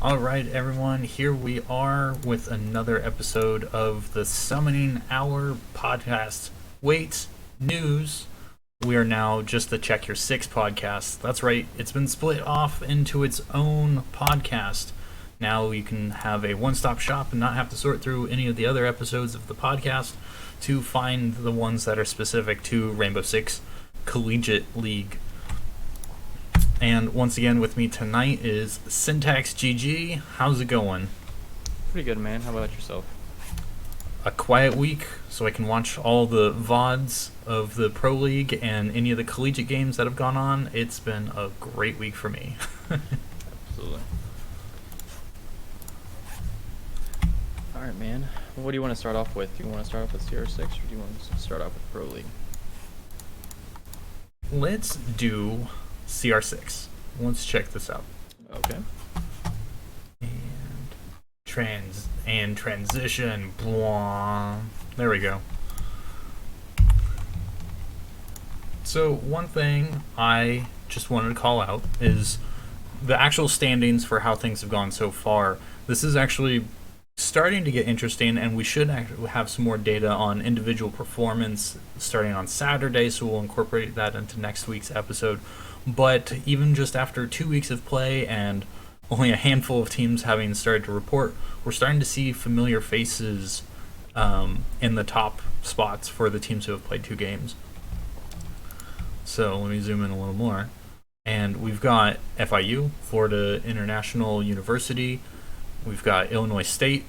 All right, everyone, here we are with another episode of the Summoning Hour podcast. Wait, news. We are now just the Check Your Six podcast. That's right, it's been split off into its own podcast. Now you can have a one-stop shop and not have to sort through any of the other episodes of the podcast to find the ones that are specific to Rainbow Six Collegiate League. And once again with me tonight is Syntax GG. How's it going? Pretty good, man. How about yourself? A quiet week, so I can watch all the VODs of the Pro League and any of the collegiate games that have gone on. It's been a great week for me. Absolutely. Alright, man. Well, what do you want to start off with? Do you want to start off with CR6 or do you want to start off with Pro League? Let's do CR6. Let's check this out. Okay. And transition. Blah. There we go. So one thing I just wanted to call out is the actual standings for how things have gone so far. This is actually starting to get interesting, and we should have some more data on individual performance starting on Saturday, so we'll incorporate that into next week's episode. But even just after 2 weeks of play and only a handful of teams having started to report, we're starting to see familiar faces in the top spots for the teams who have played 2 games. So let me zoom in a little more. And we've got FIU, Florida International University. We've got Illinois State.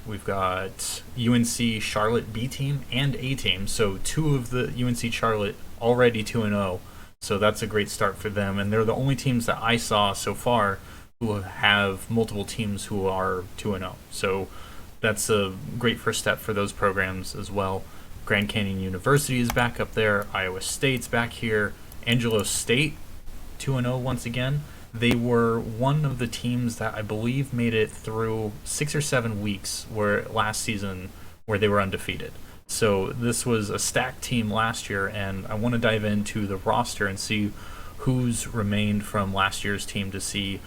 We've got UNC Charlotte B team and A team. So 2 of the UNC Charlotte already 2-0. So that's a great start for them. And they're the only teams that I saw so far who have multiple teams who are 2-0. So that's a great first step for those programs as well. Grand Canyon University is back up there. Iowa State's back here. Angelo State, 2-0 once again. They were one of the teams that I believe made it through 6 or 7 weeks last season where they were undefeated. So this was a stacked team last year, and I want to dive into the roster and see who's remained from last year's team to see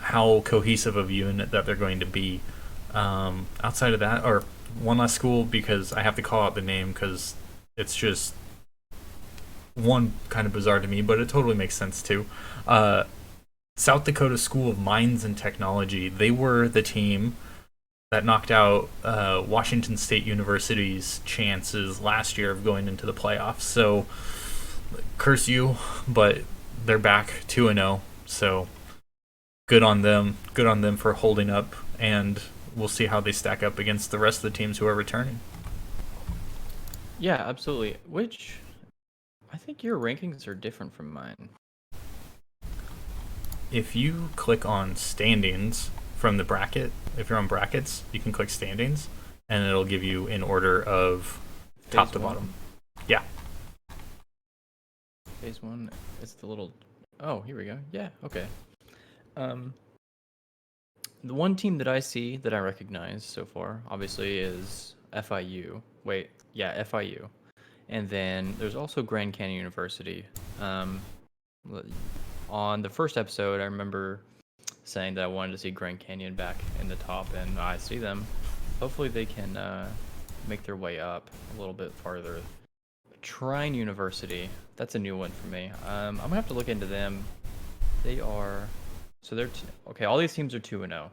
how cohesive of a unit that they're going to be. Outside of that, or one last school, because I have to call out the name because it's just one kind of bizarre to me, but it totally makes sense too. South Dakota School of Mines and Technology, they were the team that knocked out Washington State University's chances last year of going into the playoffs. So, curse you, but they're back 2-0. So, good on them. Good on them for holding up, and we'll see how they stack up against the rest of the teams who are returning. Yeah, absolutely. Which, I think your rankings are different from mine. If you click on standings from the bracket, if you're on brackets, you can click standings, and it'll give you in order of top to bottom. Yeah. Phase 1 is the little... Oh, here we go. Yeah, okay. The one team that I see that I recognize so far, obviously, is FIU. Wait, yeah, FIU. And then there's also Grand Canyon University. On the first episode, I remember saying that I wanted to see Grand Canyon back in the top, and I see them. Hopefully they can make their way up a little bit farther. Trine University, that's a new one for me. I'm going to have to look into them. They are... So they're... Okay, all these teams are 2-0.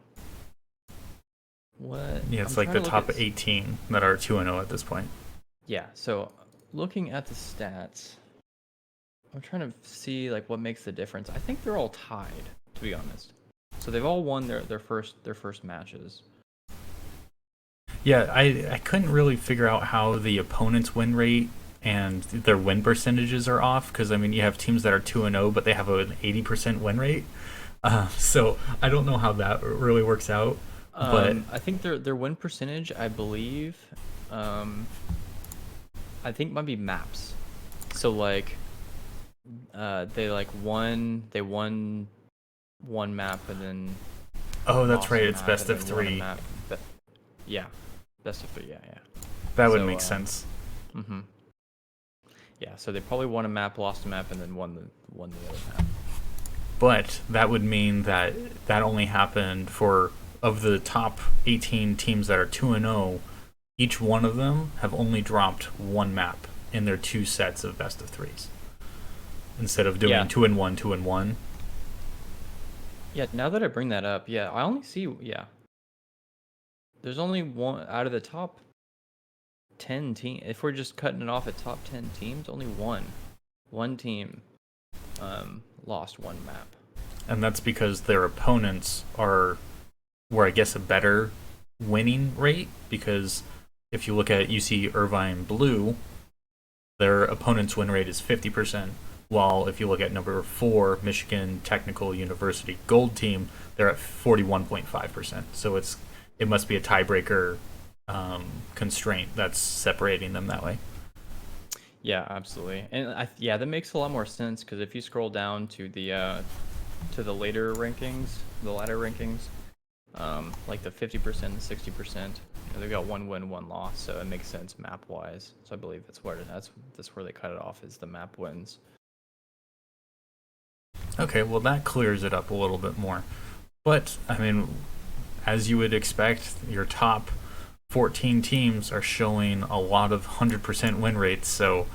What? Yeah, it's like the top 18 that are 2-0 at this point. Yeah, so looking at the stats, I'm trying to see like what makes the difference. I think they're all tied, to be honest. So they've all won their first matches. Yeah, I couldn't really figure out how the opponent's win rate and their win percentages are off, because I mean you have teams that are 2-0 but they have an 80% win rate. So I don't know how that really works out. But I think their win percentage, I believe, I think might be maps. So like they won one map and then that's right, it's best of 3. Yeah, best of 3. Yeah. That would make sense. Yeah, so they probably won a map, lost a map, and then won the other map. But that would mean that that only happened for, of the top 18 teams that are 2 and 0, each one of them have only dropped one map in their two sets of best of threes instead of doing Yeah. 2 and 1, 2 and 1. Yeah, now that I bring that up, yeah, I only see, yeah. There's only one out of the top 10 team. If we're just cutting it off at top 10 teams, only one team lost one map. And that's because their opponents were, I guess, a better winning rate, because if you look at UC Irvine Blue, their opponent's win rate is 50%, while if you look at number 4, Michigan Technical University Gold Team, they're at 41.5%. So it must be a tiebreaker constraint that's separating them that way. Yeah, absolutely. And yeah, that makes a lot more sense, because if you scroll down to the later rankings, the ladder rankings, like the 50% and 60%, they've got one win, one loss, so it makes sense map wise. So I believe that's where they cut it off, is the map wins. Okay, well that clears it up a little bit more. But I mean, as you would expect, your top 14 teams are showing a lot of 100% win rates, so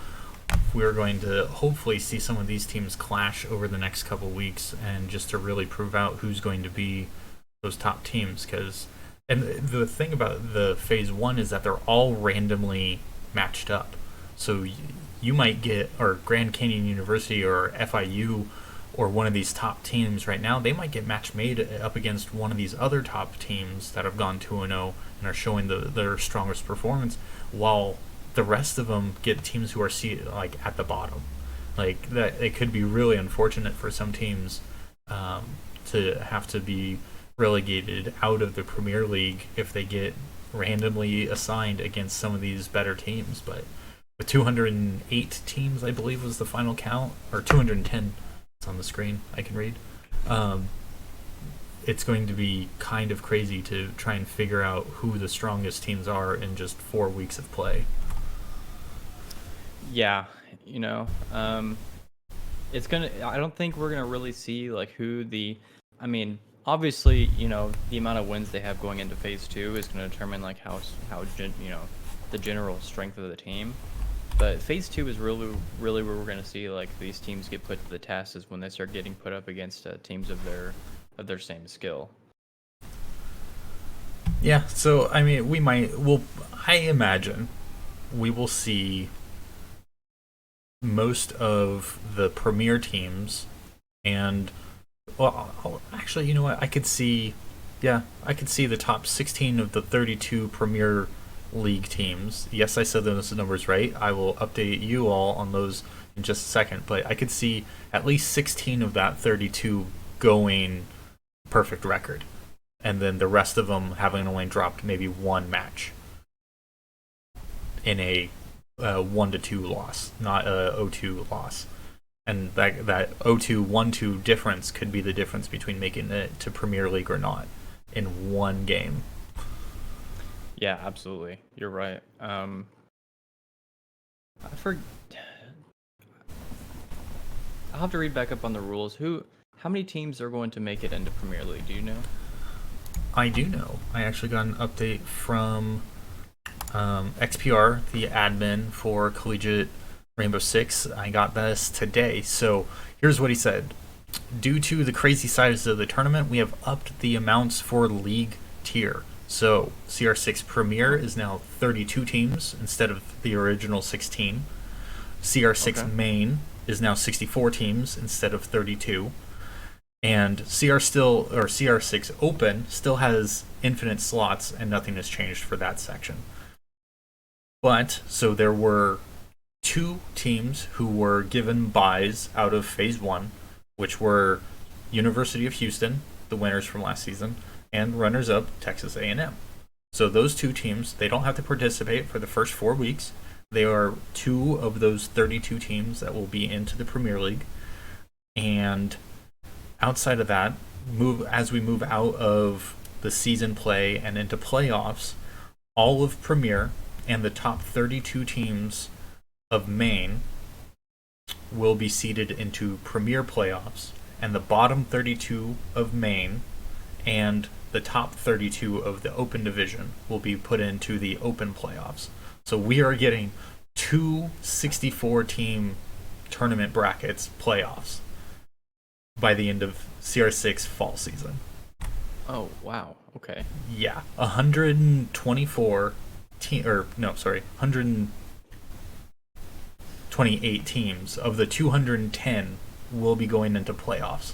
we're going to hopefully see some of these teams clash over the next couple weeks, and just to really prove out who's going to be those top teams. And the thing about the phase 1 is that they're all randomly matched up, so you might get, or Grand Canyon University or FIU or one of these top teams right now, they might get match made up against one of these other top teams that have gone 2 and 0 and are showing their strongest performance, while the rest of them get teams who are like at the bottom. Like that, it could be really unfortunate for some teams to have to be relegated out of the Premier League if they get randomly assigned against some of these better teams. But with 208 teams, I believe was the final count, or 210. It's on the screen, I can read. It's going to be kind of crazy to try and figure out who the strongest teams are in just 4 weeks of play. Yeah, it's gonna. I don't think we're gonna really see like who the. I mean, obviously, the amount of wins they have going into phase 2 is gonna determine like how the general strength of the team. But phase 2 is really where we're gonna see like these teams get put to the test, is when they start getting put up against teams of their same skill. Yeah, so I mean, I imagine we will see most of the premier teams, and actually, you know what? I could see the top 16 of the 32 Premier League teams. Yes, I said those numbers right. I will update you all on those in just a second, but I could see at least 16 of that 32 going perfect record, and then the rest of them having only dropped maybe one match in a 1-2 loss, not a 0-2 loss. And that 0-2, 1-2 difference could be the difference between making it to Premier League or not in one game. Yeah, absolutely. You're right. I'll have to read back up on the rules. How many teams are going to make it into Premier League? Do you know? I do know. I actually got an update from XPR, the admin for Collegiate Rainbow Six. I got this today. So here's what he said. Due to the crazy size of the tournament, we have upped the amounts for league tier. So CR6 Premier is now 32 teams instead of the original 16. CR6 Main is now 64 teams instead of 32. And CR6 Open still has infinite slots, and nothing has changed for that section. But so there were 2 teams who were given buys out of phase 1, which were University of Houston, the winners from last season, and runners-up Texas A&M. So those 2 teams, they don't have to participate for the first 4 weeks. They are 2 of those 32 teams that will be into the Premier League. And outside of that, as we move out of the season play and into playoffs, all of Premier and the top 32 teams of Maine will be seeded into Premier playoffs, and the bottom 32 of main and the top 32 of the open division will be put into the open playoffs. So we are getting two 64 team tournament brackets playoffs by the end of CR6 fall season. Oh, wow. Okay. Yeah, 124 128 teams of the 210 will be going into playoffs.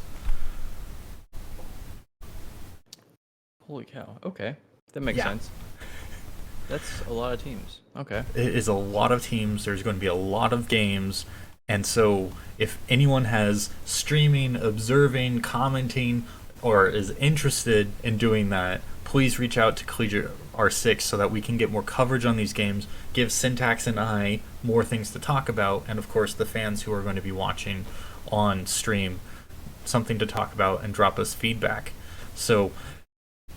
Holy cow. Okay. That makes Yeah. sense. That's a lot of teams. Okay. It is a lot of teams. There's going to be a lot of games. And so if anyone has streaming, observing, commenting, or is interested in doing that, please reach out to Collegiate R6 so that we can get more coverage on these games, give Syntax and I more things to talk about, and of course the fans who are going to be watching on stream something to talk about and drop us feedback. So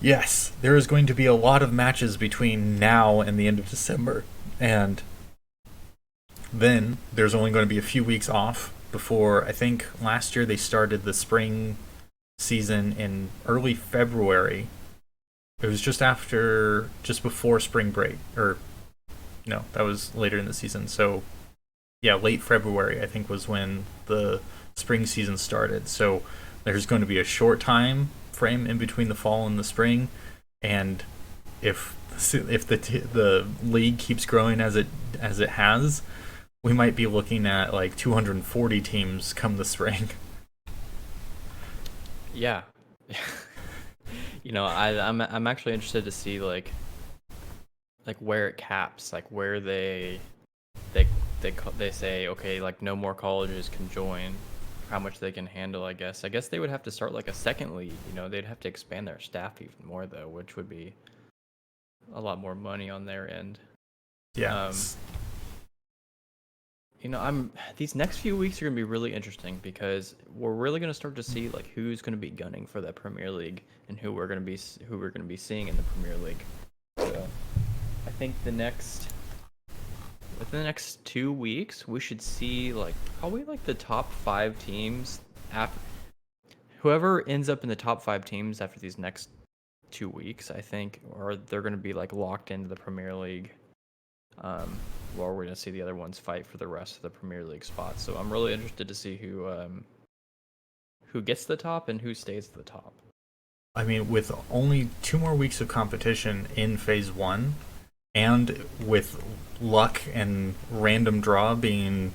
yes, there is going to be a lot of matches between now and the end of December, and then there's only going to be a few weeks off before, I think last year they started the spring season in early February. It was just before spring break, or no, that was later in the season. So yeah, late February I think was when the spring season started. So there's going to be a short time frame in between the fall and the spring, and if the league keeps growing as it has, we might be looking at like 240 teams come the spring. Yeah. I'm actually interested to see like where it caps, like where they say, okay, like no more colleges can join, how much they can handle. I guess they would have to start like a second league. They'd have to expand their staff even more though, which would be a lot more money on their end. Yeah. These next few weeks are going to be really interesting because we're really going to start to see like who's going to be gunning for that Premier League and who we're going to be seeing in the Premier League. So I think within the next 2 weeks we should see like probably like the top 5 teams after whoever ends up in the top 5 teams after these next 2 weeks, I think, or they're going to be like locked into the Premier League. Or we're going to see the other ones fight for the rest of the Premier League spots. So I'm really interested to see who gets the top and who stays at the top. I mean, with only 2 more weeks of competition in Phase 1, and with luck and random draw being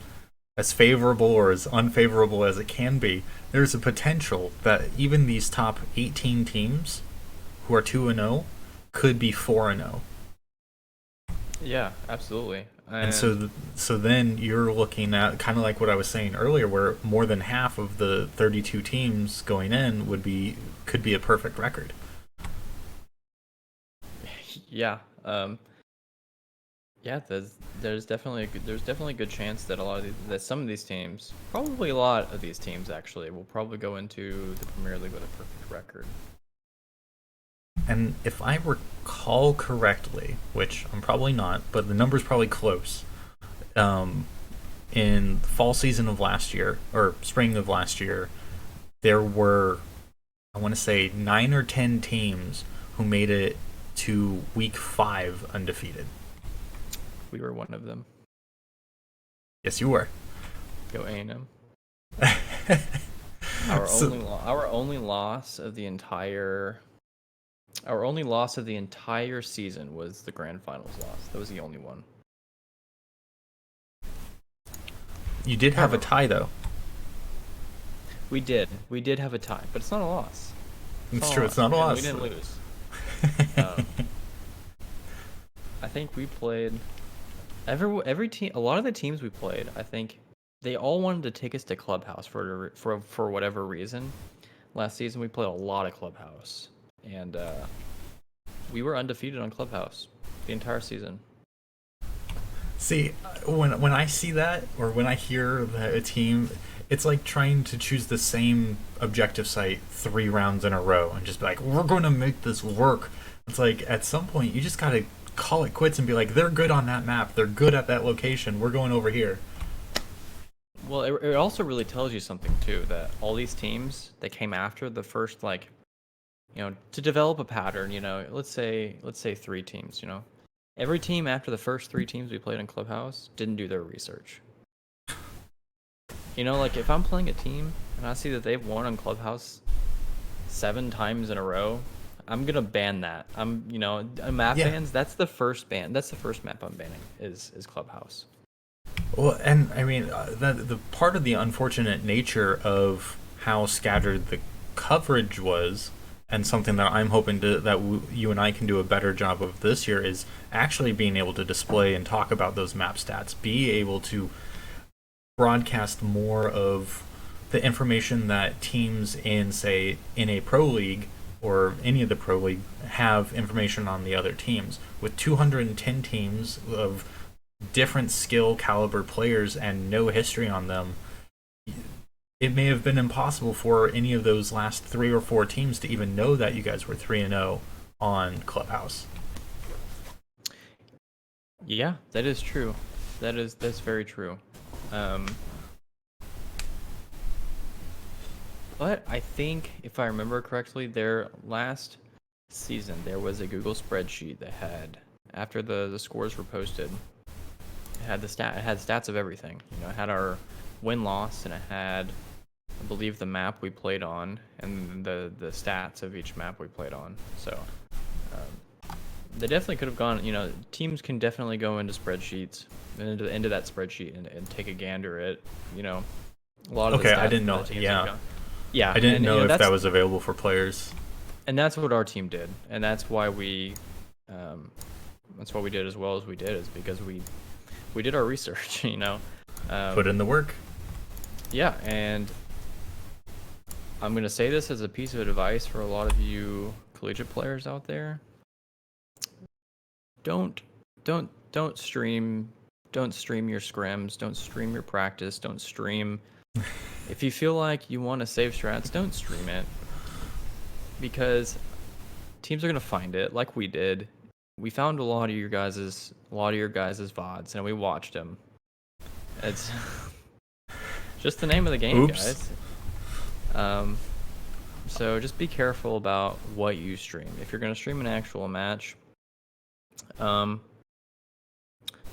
as favorable or as unfavorable as it can be, there's a potential that even these top 18 teams who are 2-0 could be 4-0. Yeah, absolutely. And so then you're looking at kind of like what I was saying earlier, where more than half of the 32 teams going in could be a perfect record. Yeah. Yeah. There's definitely a good chance that some of these teams, probably a lot of these teams actually, will probably go into the Premier League with a perfect record. And if I recall correctly, which I'm probably not, but the number's probably close, in the fall season of last year, or spring of last year, there were, I want to say, 9 or 10 teams who made it to week 5 undefeated. We were one of them. Yes, you were. Go A&M. Our only loss of the entire season was the grand finals loss. That was the only one. You did have a tie, though. We did have a tie, but it's not a loss. It's true, it's not a loss. We didn't lose. I think we played every team. A lot of the teams we played, I think they all wanted to take us to Clubhouse for whatever reason. Last season we played a lot of Clubhouse, and we were undefeated on Clubhouse the entire season. See, when I see that, or when I hear that a team, it's like trying to choose the same objective site 3 rounds in a row and just be like, we're going to make this work. It's like, at some point, you just got to call it quits and be like, they're good on that map. They're good at that location. We're going over here. Well, it also really tells you something too, that all these teams that came after the first, like, to develop a pattern, let's say 3 teams, every team after the first 3 teams we played in Clubhouse didn't do their research. Like if I'm playing a team and I see that they've won on Clubhouse 7 times in a row, I'm gonna ban that. Map Yeah. bans. That's the first ban. That's the first map I'm banning is Clubhouse. Well, and I mean, the part of the unfortunate nature of how scattered the coverage was, and something that I'm hoping you and I can do a better job of this year, is actually being able to display and talk about those map stats, be able to broadcast more of the information that teams in, say, in a pro league or any of the pro league have information on the other teams. With 210 teams of different skill caliber players and no history on them, it may have been impossible for any of those last 3 or 4 teams to even know that you guys were 3-0 on Clubhouse. Yeah, that is true. That's very true. But I think, if I remember correctly, their last season there was a Google spreadsheet that had, after the scores were posted, it had stats of everything. It had our win-loss, and it had, I believe, the map we played on, and the stats of each map we played on. So they definitely could have gone. Teams can definitely go into spreadsheets, into that spreadsheet, and take a gander at a lot of the Okay, stats I didn't know. that the teams have Yeah, gone. Yeah, I didn't and know if that was available for players. and that's what our team did, and that's why we did as well as we did, is because we did our research. Put in the work. Yeah, and I'm gonna say this as a piece of advice for a lot of you collegiate players out there. Don't stream your scrims, don't stream your practice, don't stream. If you feel like you want to save strats, don't stream it, because teams are gonna find it, like we did. We found a lot of your guys's VODs, and we watched them. It's just the name of the game. Oops. Guys. So just be careful about what you stream. If you're gonna stream an actual match, I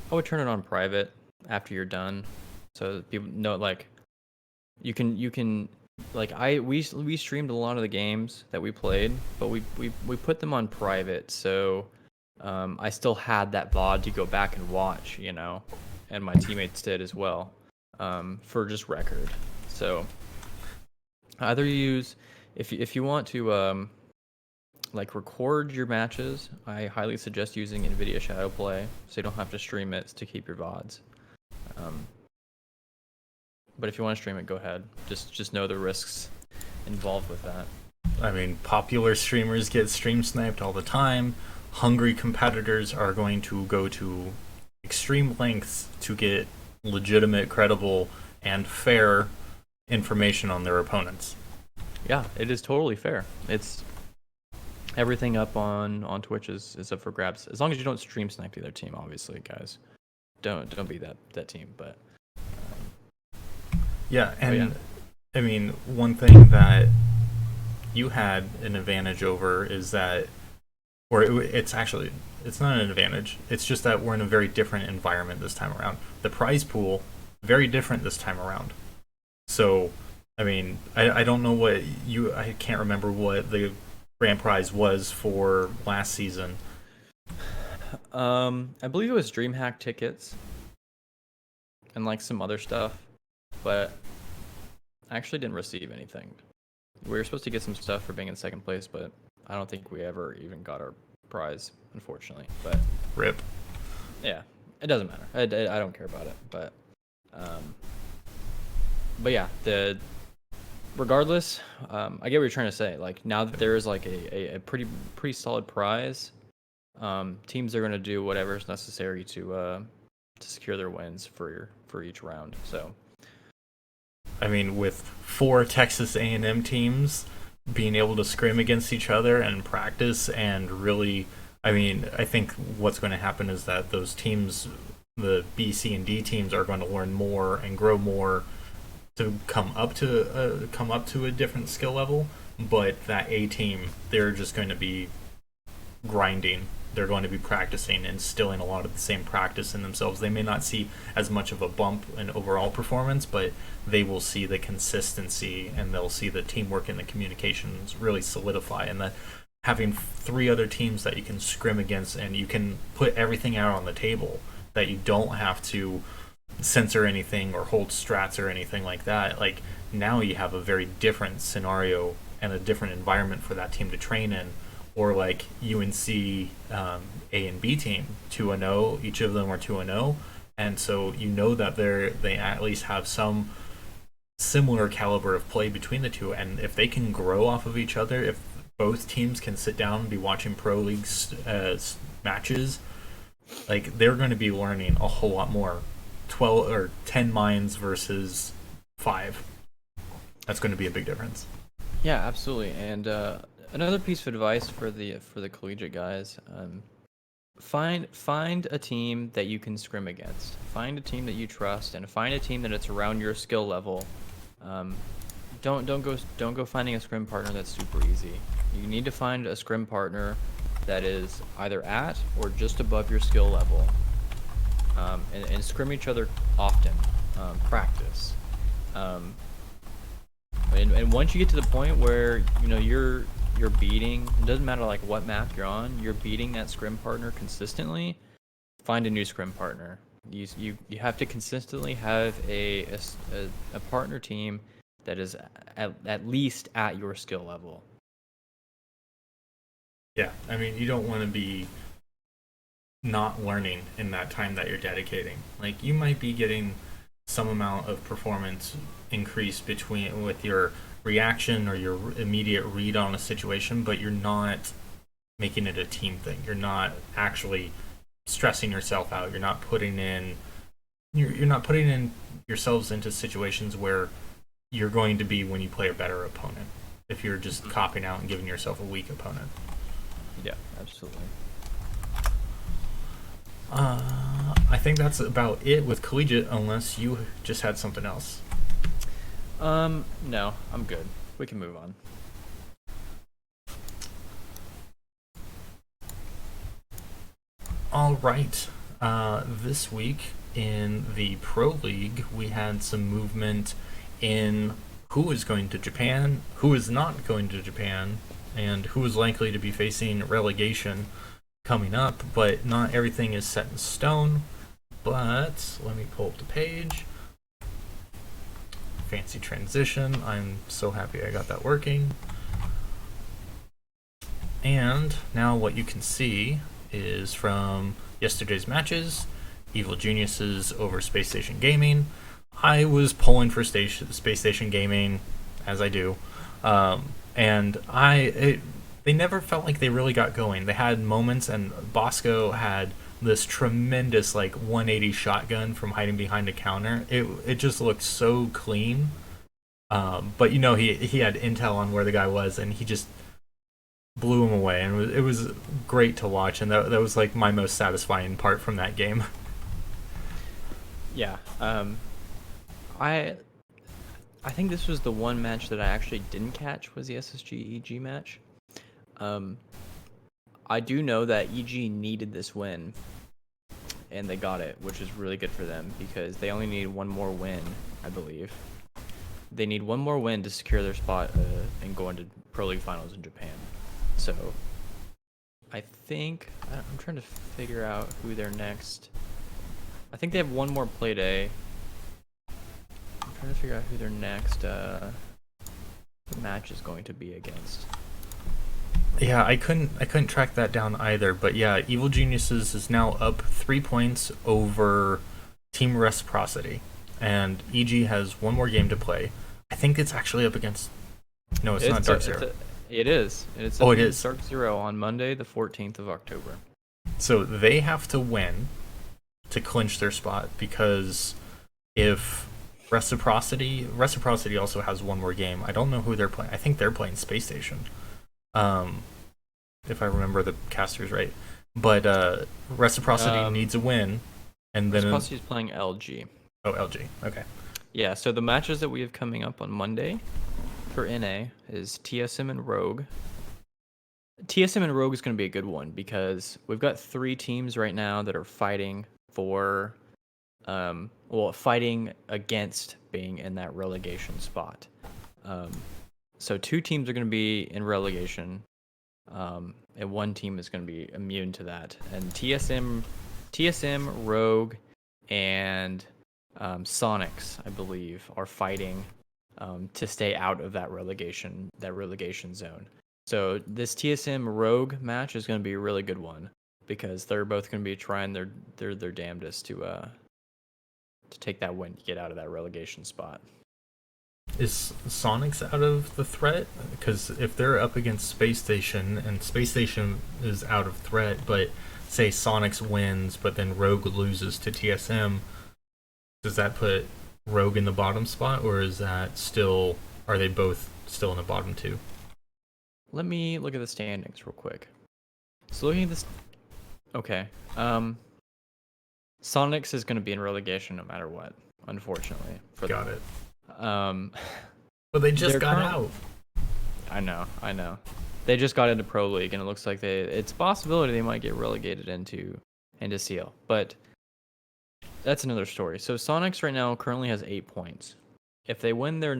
would turn it on private after you're done, so that people know. Like, you can like we streamed a lot of the games that we played, but we put them on private, so I still had that VOD to go back and watch, and my teammates did as well, for just record. So either use, if you want to like record your matches, I highly suggest using NVIDIA Shadowplay, so you don't have to stream it to keep your VODs. But if you want to stream it, go ahead. Just know the risks involved with that. I mean, popular streamers get stream sniped all the time. Hungry competitors are going to go to extreme lengths to get legitimate, credible, and fair information on their opponents. Yeah, it is totally fair. It's everything up on Twitch is up for grabs, as long as you don't stream snipe the other team. Obviously, guys, don't be that team. But yeah, and yeah. I mean, one thing that you had an advantage over is that, or it's not an advantage. It's just that we're in a very different environment this time around. The prize pool, very different this time around. So, I mean, I don't know I can't remember what the grand prize was for last season. I believe it was DreamHack tickets and like some other stuff, but I actually didn't receive anything. We were supposed to get some stuff for being in second place, but I don't think we ever even got our prize, unfortunately. But RIP. Yeah, it doesn't matter. I don't care about it. But yeah, regardless, I get what you're trying to say. Like, now that there is like a pretty solid prize, teams are going to do whatever is necessary to secure their wins for each round. So, I mean, with 4 Texas A&M teams being able to scrim against each other and practice, and really, I mean, I think what's going to happen is that those teams, the B, C, and D teams, are going to learn more and grow more to come up to a different skill level, but that A team, they're just going to be grinding. They're going to be practicing, instilling a lot of the same practice in themselves. They may not see as much of a bump in overall performance, but they will see the consistency and they'll see the teamwork and the communications really solidify. And that having 3 other teams that you can scrim against and you can put everything out on the table, that you don't have to censor anything or hold strats or anything like that. Like, now you have a very different scenario and a different environment for that team to train in. Or like UNC A and B team, 2-0, each of them are 2-0, and so you know that they at least have some similar caliber of play between the two, and if they can grow off of each other, if both teams can sit down and be watching pro league matches, like, they're going to be learning a whole lot more. 12 or 10 minds versus 5. That's going to be a big difference. Yeah, absolutely. And another piece of advice for the collegiate guys: find a team that you can scrim against. Find a team that you trust, and find a team that it's around your skill level. Don't go finding a scrim partner that's super easy. You need to find a scrim partner that is either at or just above your skill level, and scrim each other often. Practice. And once you get to the point where you're beating, it doesn't matter like what map you're on, you're beating that scrim partner consistently, find a new scrim partner. You have to consistently have a partner team that is at least at your skill level. Yeah, I mean, you don't want to be not learning in that time that you're dedicating. Like, you might be getting some amount of performance increase with your reaction or your immediate read on a situation, but you're not making it a team thing. You're not actually stressing yourself out. You're not putting in yourselves into situations where you're going to be when you play a better opponent, if you're just copping out and giving yourself a weak opponent. Yeah, absolutely. I think that's about it with collegiate, unless you just had something else. No, I'm good. We can move on. All right. This week in the Pro League, we had some movement in who is going to Japan, who is not going to Japan, and who is likely to be facing relegation coming up, but not everything is set in stone. But let me pull up the page. Fancy transition. I'm so happy I got that working. And now what you can see is from yesterday's matches, Evil Geniuses over Space Station Gaming. I was pulling for Space Station Gaming, as I do, and they never felt like they really got going. They had moments, and Bosco had this tremendous 180 shotgun from hiding behind a counter. It just looked so clean, but he had intel on where the guy was, and he just blew him away, and it was great to watch, and that was my most satisfying part from that game. Yeah, I think this was the one match that I actually didn't catch, was the SSG EG match. I do know that EG needed this win, and they got it, which is really good for them, because they only need one more win, I believe. They need one more win to secure their spot and go into Pro League Finals in Japan. So, I think, I'm trying to figure out who they're next. I think they have one more play day. I'm trying to figure out who their next match is going to be against. Yeah, I couldn't track that down either, but yeah, Evil Geniuses is now up 3 points over Team Reciprocity, and EG has one more game to play. I think it's actually up against... No, it's not Dark Zero. It is. It's it is. Dark Zero on Monday, the 14th of October. So they have to win to clinch their spot, because if Reciprocity also has one more game. I don't know who they're playing. I think they're playing Space Station, if I remember the casters right. But Reciprocity needs a win, and then Reciprocity is playing LG. Oh, LG. Okay. Yeah, so the matches that we have coming up on Monday for NA is TSM and Rogue. TSM and Rogue is going to be a good one because we've got 3 teams right now that are fighting for, fighting against being in that relegation spot. So 2 teams are going to be in relegation, and 1 team is going to be immune to that. And TSM, Rogue, and Sonics, I believe, are fighting to stay out of that relegation zone. So this TSM Rogue match is going to be a really good one because they're both going to be trying their damnedest to take that win to get out of that relegation spot. Is Sonics out of the threat? Because if they're up against Space Station and Space Station is out of threat, but say Sonics wins, but then Rogue loses to TSM, does that put Rogue in the bottom spot, or is that still? Are they both still in the bottom 2? Let me look at the standings real quick. So looking at this, okay. Sonics is going to be in relegation no matter what, unfortunately. Got it. But they just got out. I know. They just got into Pro League, and it looks like it's a possibility they might get relegated into CL. But that's another story. So Sonics right now currently has 8 points. If they win their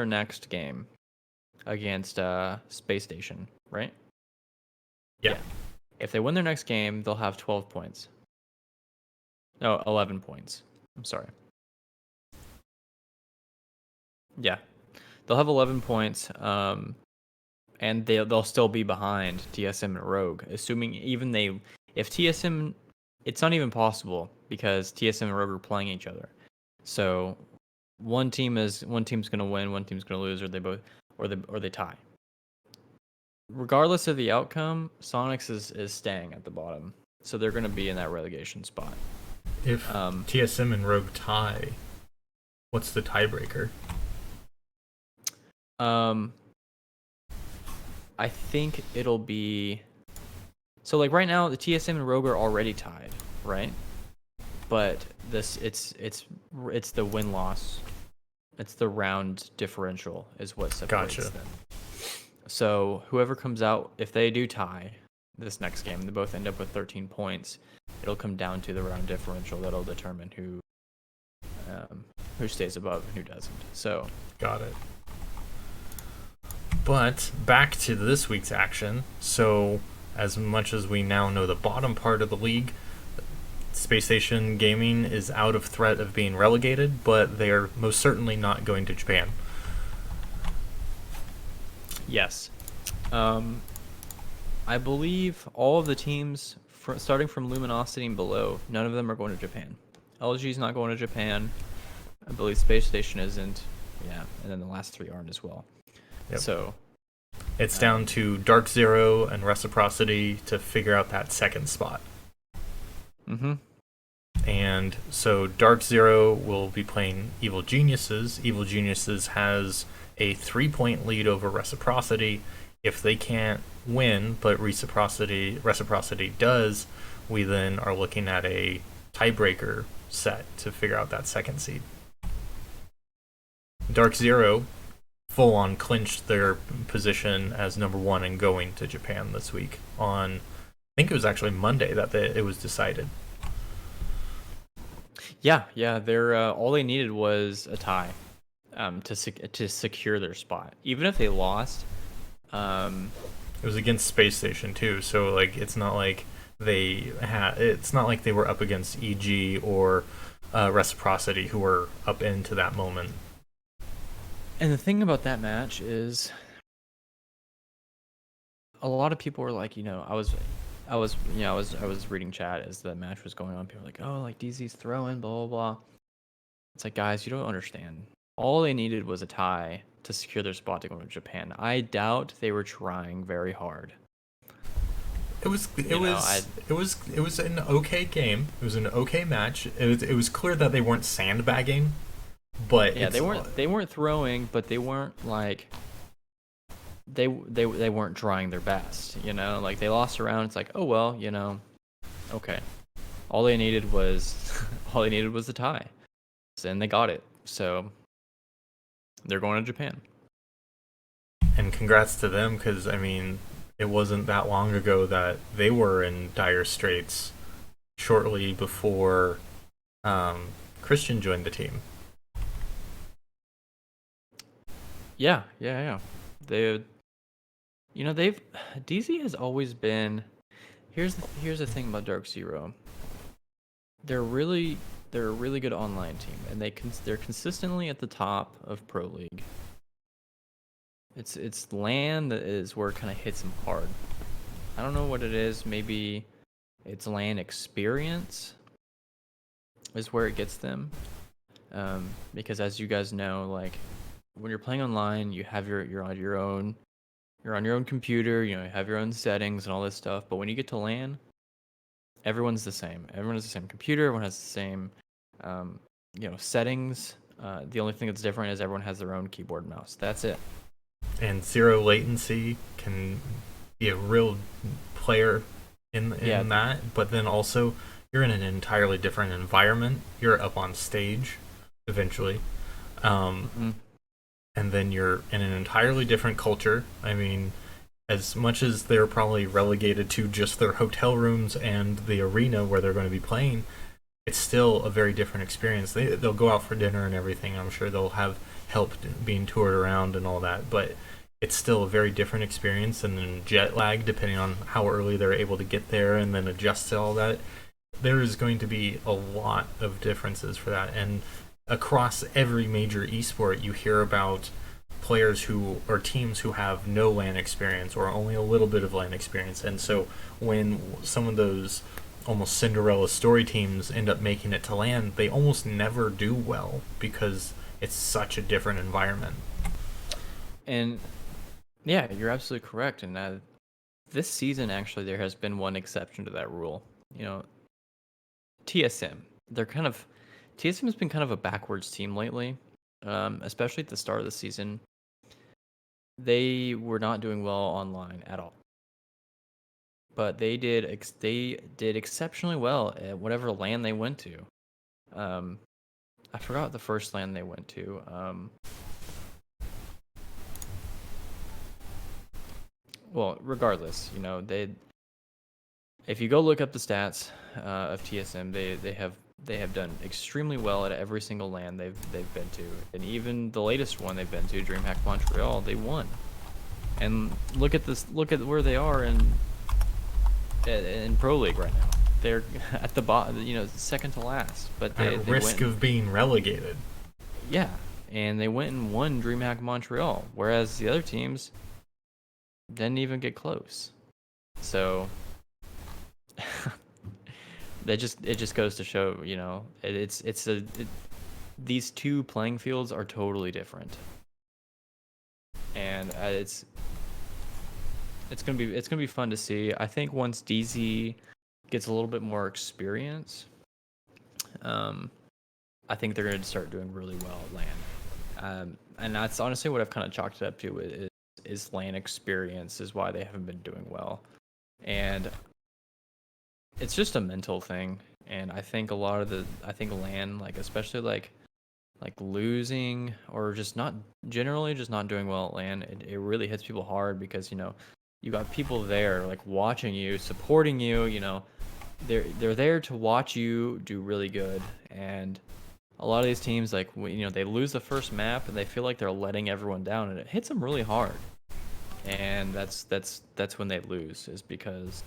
next game against Space Station, right? Yeah. If they win their next game, they'll have 12 points. No, 11 points. I'm sorry. Yeah, they'll have 11 points, and they'll still be behind TSM and Rogue. Assuming if TSM, it's not even possible because TSM and Rogue are playing each other. So one team's gonna win, one team's gonna lose, or they tie. Regardless of the outcome, Sonics is staying at the bottom, so they're gonna be in that relegation spot. If TSM and Rogue tie, what's the tiebreaker? I think it'll be so like right now the TSM and Rogue are already tied, right? But it's the win-loss, it's the round differential is what separates them. So whoever comes out, if they do tie this next game, they both end up with 13 points. It'll come down to the round differential that'll determine who stays above and who doesn't. So got it. But back to this week's action. So as much as we now know the bottom part of the league, Space Station Gaming is out of threat of being relegated, but they are most certainly not going to Japan. Yes. I believe all of the teams, starting from Luminosity and below, none of them are going to Japan. LG's not going to Japan. I believe Space Station isn't. Yeah, and then the last 3 aren't as well. Yep. So it's down to Dark Zero and Reciprocity to figure out that second spot. Mm-hmm. And so Dark Zero will be playing Evil Geniuses. Evil Geniuses has a 3-point lead over Reciprocity. If they can't win, but Reciprocity does, we then are looking at a tiebreaker set to figure out that second seed. Dark Zero full-on clinched their position as number 1 and going to Japan this week on, I think it was actually Monday that it was decided. Yeah, they're all they needed was a tie to secure their spot. Even if they lost, it was against Space Station too, so like it's not like they were up against EG or Reciprocity, who were up into that moment. And the thing about that match is, a lot of people were like, I was reading chat as the match was going on. People were like, oh, like DZ's throwing, blah blah blah. It's like, guys, you don't understand. All they needed was a tie to secure their spot to go to Japan. I doubt they were trying very hard. It was an okay game. It was an okay match. It was clear that they weren't sandbagging, but yeah, they weren't throwing, but they weren't like they weren't trying their best. Like they lost a round. It's like, oh well, okay. All they needed was the tie, and they got it. So they're going to Japan. And congrats to them, because I mean, it wasn't that long ago that they were in dire straits shortly before Christian joined the team. Yeah. They, they've DZ has always been. Here's the thing about Dark Zero. They're a really good online team, and they're consistently at the top of Pro League. It's LAN that is where it kind of hits them hard. I don't know what it is. Maybe it's LAN experience is where it gets them. Because as you guys know, like when you're playing online, you have you're on your own computer. You have your own settings and all this stuff. But when you get to LAN, everyone's the same. Everyone has the same computer. Everyone has the same, settings. The only thing that's different is everyone has their own keyboard and mouse. That's it. And zero latency can be a real player in that, but then also you're in an entirely different environment. You're up on stage eventually, and then you're in an entirely different culture. I mean, as much as they're probably relegated to just their hotel rooms and the arena where they're going to be playing, it's still a very different experience. They'll go out for dinner and everything. I'm sure they'll have help being toured around and all that, but it's still a very different experience. And then jet lag, depending on how early they're able to get there and then adjust to all that, there is going to be a lot of differences for that. And across every major esport, you hear about players or teams who have no LAN experience or only a little bit of LAN experience. And so when some of those almost Cinderella story teams end up making it to LAN, they almost never do well because it's such a different environment. And yeah, you're absolutely correct. And this season, actually, there has been one exception to that rule. TSM. TSM has been kind of a backwards team lately, especially at the start of the season. They were not doing well online at all. But they did exceptionally well at whatever LAN they went to. I forgot the first LAN they went to. Well, regardless, if you go look up the stats of TSM, they have done extremely well at every single LAN they've been to, and even the latest one they've been to, DreamHack Montreal, they won. And look at where they are in Pro League right now. They're at the bottom, second to last, but they risk of being relegated. Yeah, and they went and won DreamHack Montreal, whereas the other teams didn't even get close. So it just goes to show, these two playing fields are totally different, and it's gonna be fun to see. I think once DZ gets a little bit more experience, I think they're gonna start doing really well at LAN, and that's honestly what I've kind of chalked it up to is LAN experience is why they haven't been doing well, and it's just a mental thing. And I think LAN, like especially like losing or just not doing well at LAN, it really hits people hard because you got people there like watching you, supporting you. They're there to watch you do really good. And a lot of these teams, like they lose the first map and they feel like they're letting everyone down, and it hits them really hard. And that's when they lose, is because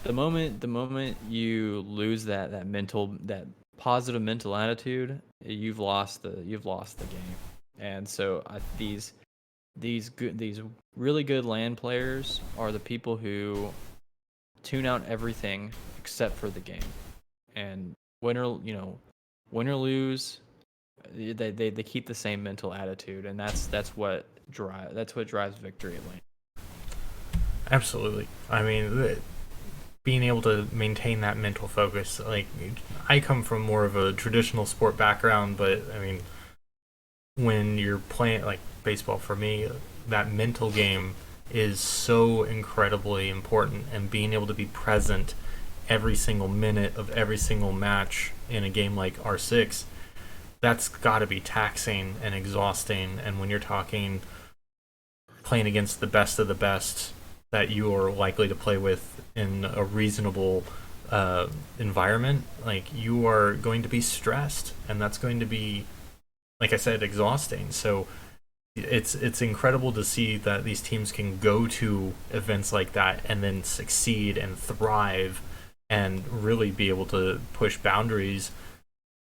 the moment you lose that positive mental attitude, you've lost the game. And so these really good LAN players are the people who tune out everything except for the game. And win or lose, they keep the same mental attitude, and that's what drives victory at LAN. Absolutely. I mean, being able to maintain that mental focus, like I come from more of a traditional sport background, but I mean, when you're playing like baseball, for me, that mental game is so incredibly important, and being able to be present every single minute of every single match in a game like R6, that's got to be taxing and exhausting. And when you're talking playing against the best of the best that you are likely to play with in a reasonable environment, like you are going to be stressed, and that's going to be, like I said, exhausting. So it's incredible to see that these teams can go to events like that and then succeed and thrive and really be able to push boundaries,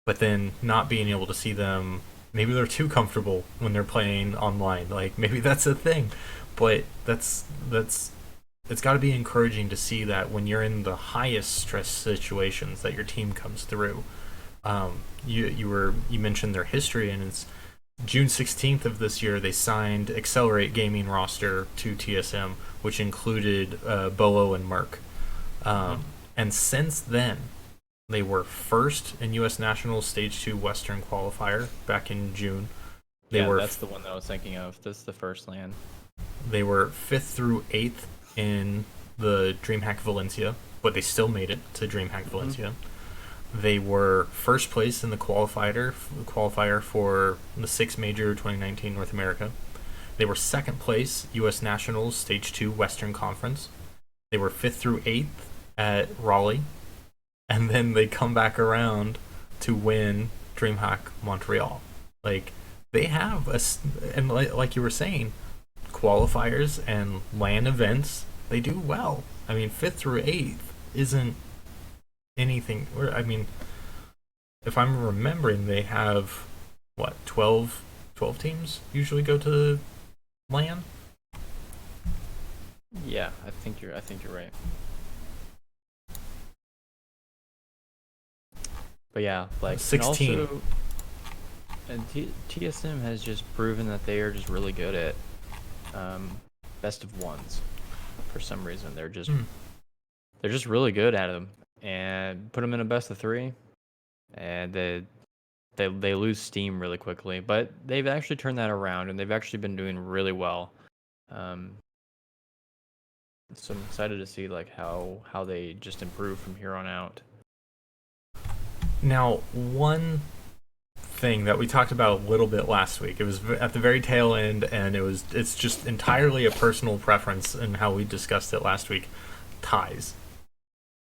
but then not being able to see them. Maybe they're too comfortable when they're playing online. Like maybe that's a thing, but that's it's got to be encouraging to see that when you're in the highest stress situations that your team comes through. You mentioned their history, and it's June 16th of this year they signed Accelerate Gaming roster to TSM, which included Bolo and Merc. And since then, they were first in U.S. Nationals Stage 2 Western Qualifier back in June. That's the one that I was thinking of. This is the first LAN. They were 5th through 8th in the DreamHack Valencia, but they still made it to DreamHack Valencia. They were first place in the qualifier for the 6 Major 2019 North America. They were second place U.S. Nationals Stage 2 Western Conference. They were 5th through 8th at Raleigh. And then they come back around to win DreamHack Montreal. Like, they have, and like you were saying, qualifiers and LAN events, they do well. I mean, 5th through 8th isn't anything. I mean, if I'm remembering, they have, what, 12 teams usually go to LAN? Yeah, I think you're right. But yeah, like 16. And TSM has just proven that they are just really good at best of ones. For some reason, they're just really good at them. And put them in a best of 3, and they lose steam really quickly. But they've actually turned that around, and they've actually been doing really well. So I'm excited to see like how they just improve from here on out. Now, one thing that we talked about a little bit last week, it was at the very tail end, and it's just entirely a personal preference in how we discussed it last week. Ties.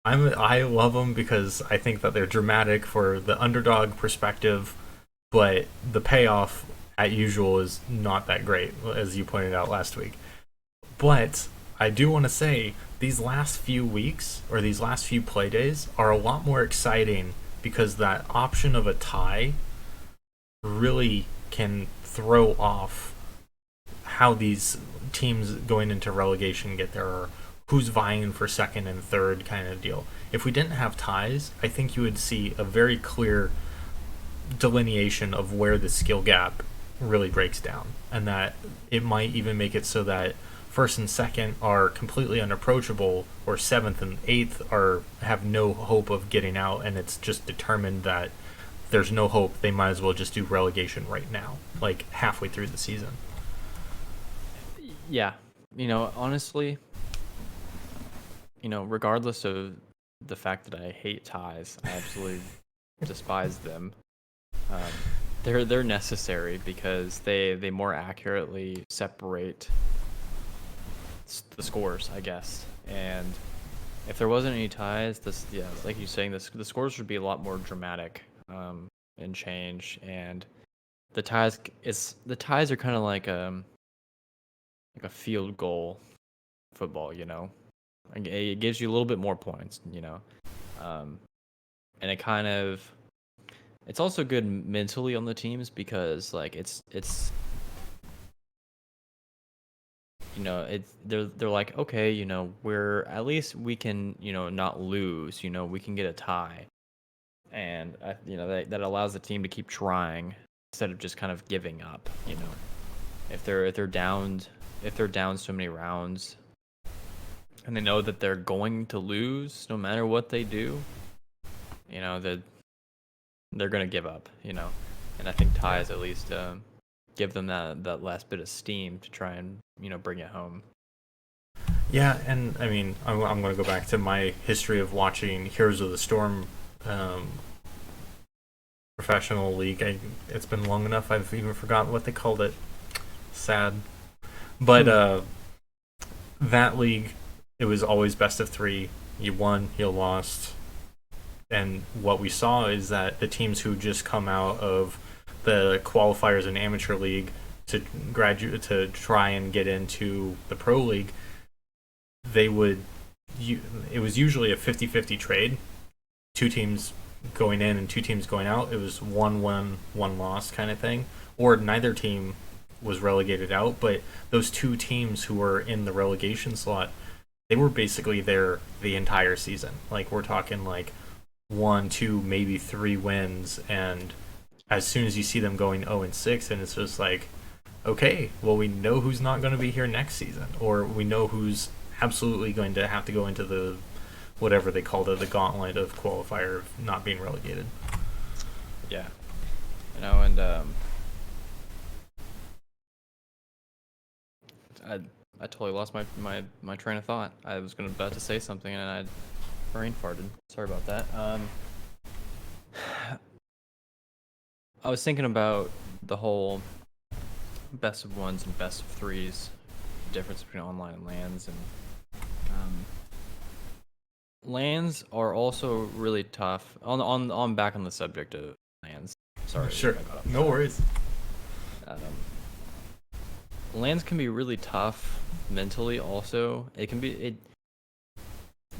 I love them because I think that they're dramatic for the underdog perspective, but the payoff, as usual, is not that great, as you pointed out last week. But I do want to say these last few weeks, or these last few play days, are a lot more exciting because that option of a tie really can throw off how these teams going into relegation get there, or who's vying for second and third kind of deal. If we didn't have ties, I think you would see a very clear delineation of where the skill gap really breaks down, and that it might even make it so that first and second are completely unapproachable, or seventh and eighth have no hope of getting out, and it's just determined that there's no hope. They might as well just do relegation right now, like halfway through the season. Yeah, honestly, regardless of the fact that I hate ties, I absolutely despise them. They're necessary because they more accurately separate the scores, I guess. And if there wasn't any ties, like you're saying, the scores would be a lot more dramatic and change. And the ties are kind of like a field goal football, Like, it gives you a little bit more points, and it's also good mentally on the teams because like it's they're like, okay, we're at least we can not lose, we can get a tie, and that allows the team to keep trying instead of just kind of giving up. If they're down so many rounds and they know that they're going to lose no matter what they do, that they're gonna give up, and I think ties at least give them that last bit of steam to try and bring it home. Yeah, and I mean, I'm going to go back to my history of watching Heroes of the Storm professional league. It's been long enough. I've even forgotten what they called it. Sad. But that league, it was always best of 3. You won, you lost. And what we saw is that the teams who just come out of the qualifiers in amateur league to graduate to try and get into the pro league, it was usually a 50-50 trade. 2 teams going in and 2 teams going out. It was 1 win, 1 loss kind of thing. Or neither team was relegated out, but those 2 teams who were in the relegation slot, they were basically there the entire season. Like, we're talking like 1, 2, maybe 3 wins, and as soon as you see them going 0-6, and it's just like, okay, well, we know who's not going to be here next season, or we know who's absolutely going to have to go into the whatever they called it, the gauntlet of qualifier of not being relegated. Yeah, and I totally lost my train of thought. I was about to say something and I brain farted. Sorry about that. I was thinking about the whole best of 1s and best of 3s, difference between online and LANs, and LANs are also really tough. On back on the subject of LANs. Sorry. Sure. No worries. LANs can be really tough mentally. Also, it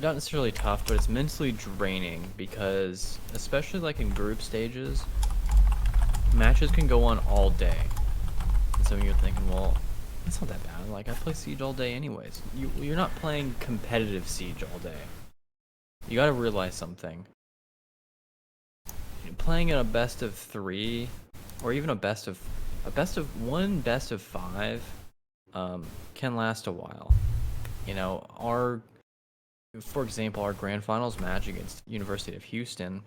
not necessarily tough, but it's mentally draining because, especially like in group stages, matches can go on all day. And so you're thinking, well, it's not that bad. Like, I play Siege all day anyways. You're not playing competitive Siege all day. You gotta realize something. Playing in a best of 3, or even a best of 1, best of 5, can last a while. For example, our grand finals match against University of Houston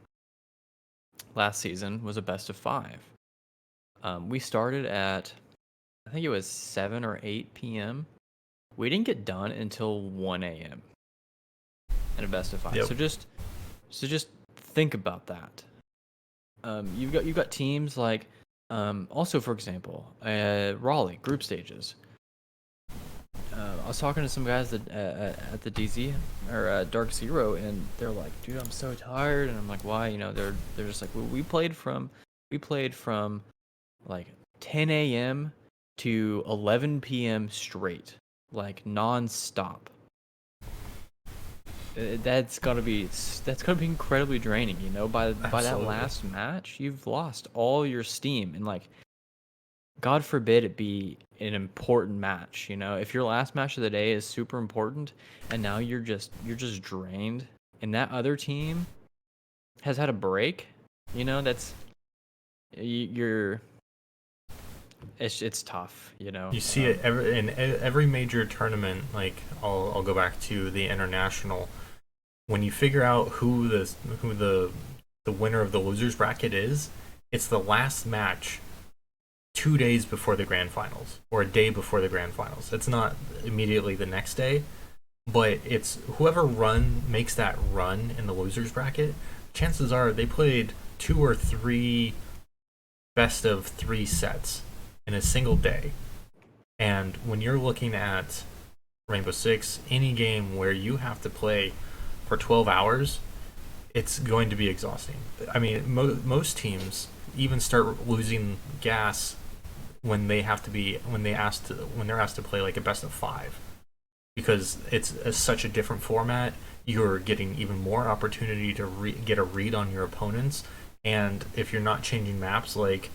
last season was a best of 5. We started at, I think it was 7 or 8 p.m. We didn't get done until 1 a.m. in a best of 5. Yep. So just think about that. You've got teams like, also for example, Raleigh group stages. I was talking to some guys at the DZ or Dark Zero, and they're like, "Dude, I'm so tired." And I'm like, "Why?" They're just like, well, we played from like 10 a.m. to 11 p.m. straight, like non-stop. That's gotta be incredibly draining. By that last match, you've lost all your steam, and like, God forbid it be an important match. If your last match of the day is super important, and now you're just drained, and that other team has had a break, that's it's tough. You see it in every major tournament. Like, I'll go back to the international. When you figure out who the winner of the losers bracket is, it's the last match 2 days before the grand finals, or a day before the grand finals. It's not immediately the next day, but it's whoever makes that run in the losers bracket. Chances are they played 2 or 3 best of 3 sets in a single day. And when you're looking at Rainbow Six, any game where you have to play for 12 hours, it's going to be exhausting. I mean, most teams even start losing gas when they're asked to play like a best of 5, because it's such a different format. You're getting even more opportunity to get a read on your opponents, and if you're not changing maps like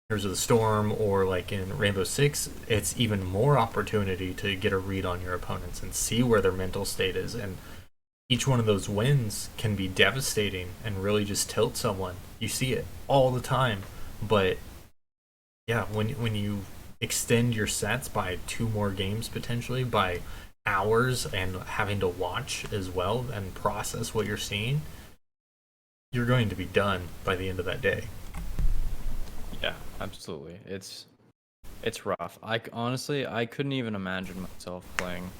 Heroes of the Storm or like in Rainbow Six, it's even more opportunity to get a read on your opponents and see where their mental state is. And each one of those wins can be devastating and really just tilt someone. You see it all the time. But yeah, when you extend your sets by 2 more games, potentially by hours, and having to watch as well and process what you're seeing, you're going to be done by the end of that day. Yeah, absolutely. It's rough. Honestly, I couldn't even imagine myself playing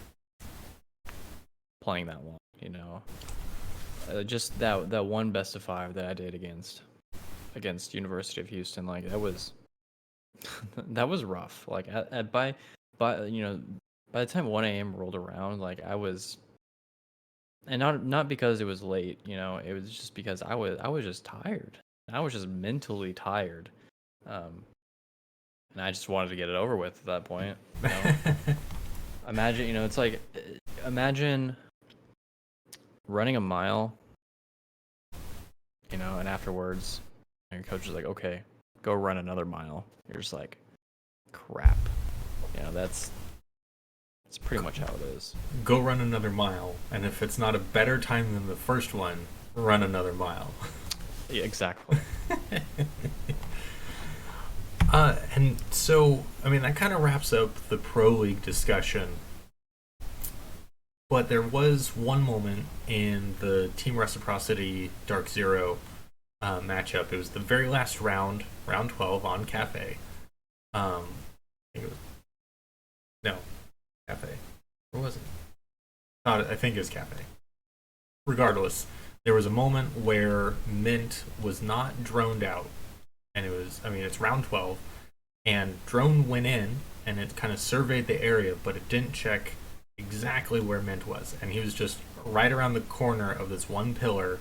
that long. Just that one best of 5 that I did against against University of Houston. Like that was that was rough. Like by by the time 1 a.m. rolled around, like I was, and not because it was late, it was just because I was just tired. I was just mentally tired. Um, and I just wanted to get it over with at that point. Imagine, it's like, imagine running a mile, and afterwards, your coach is like, okay, go run another mile. You're just like, crap. That's pretty much how it is. Go run another mile, and if it's not a better time than the first one, run another mile. Yeah, exactly. And so, I mean, that kind of wraps up the Pro League discussion. But there was one moment in the Team Reciprocity Dark Zero matchup. It was the very last round, round 12 on Cafe. I think it was, no, Cafe. Or was it? I think it was Cafe. Regardless, there was a moment where Mint was not droned out. And it's round 12. And drone went in, and it kind of surveyed the area, but it didn't check exactly where Mint was. And he was just right around the corner of this one pillar,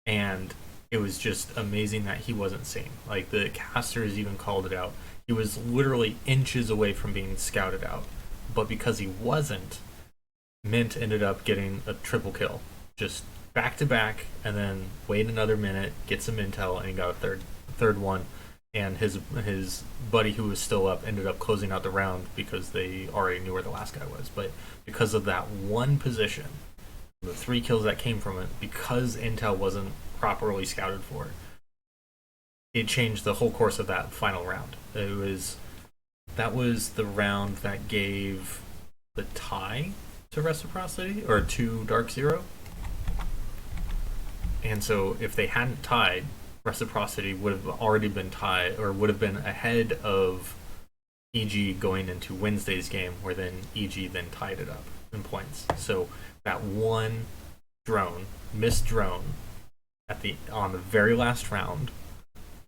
and it was just amazing that he wasn't seen. Like, the casters even called it out. He was literally inches away from being scouted out. But because he wasn't, Mint ended up getting a triple kill. Just back to back, and then wait another minute, get some intel, and he got a third one. And his buddy who was still up ended up closing out the round because they already knew where the last guy was. But because of that one position, the 3 kills that came from it, because intel wasn't properly scouted for, it changed the whole course of that final round. That was the round that gave the tie to Reciprocity, or to Dark Zero. And so if they hadn't tied, Reciprocity would have already been tied, or would have been ahead of EG going into Wednesday's game, where then EG then tied it up in points. So that one missed drone on the very last round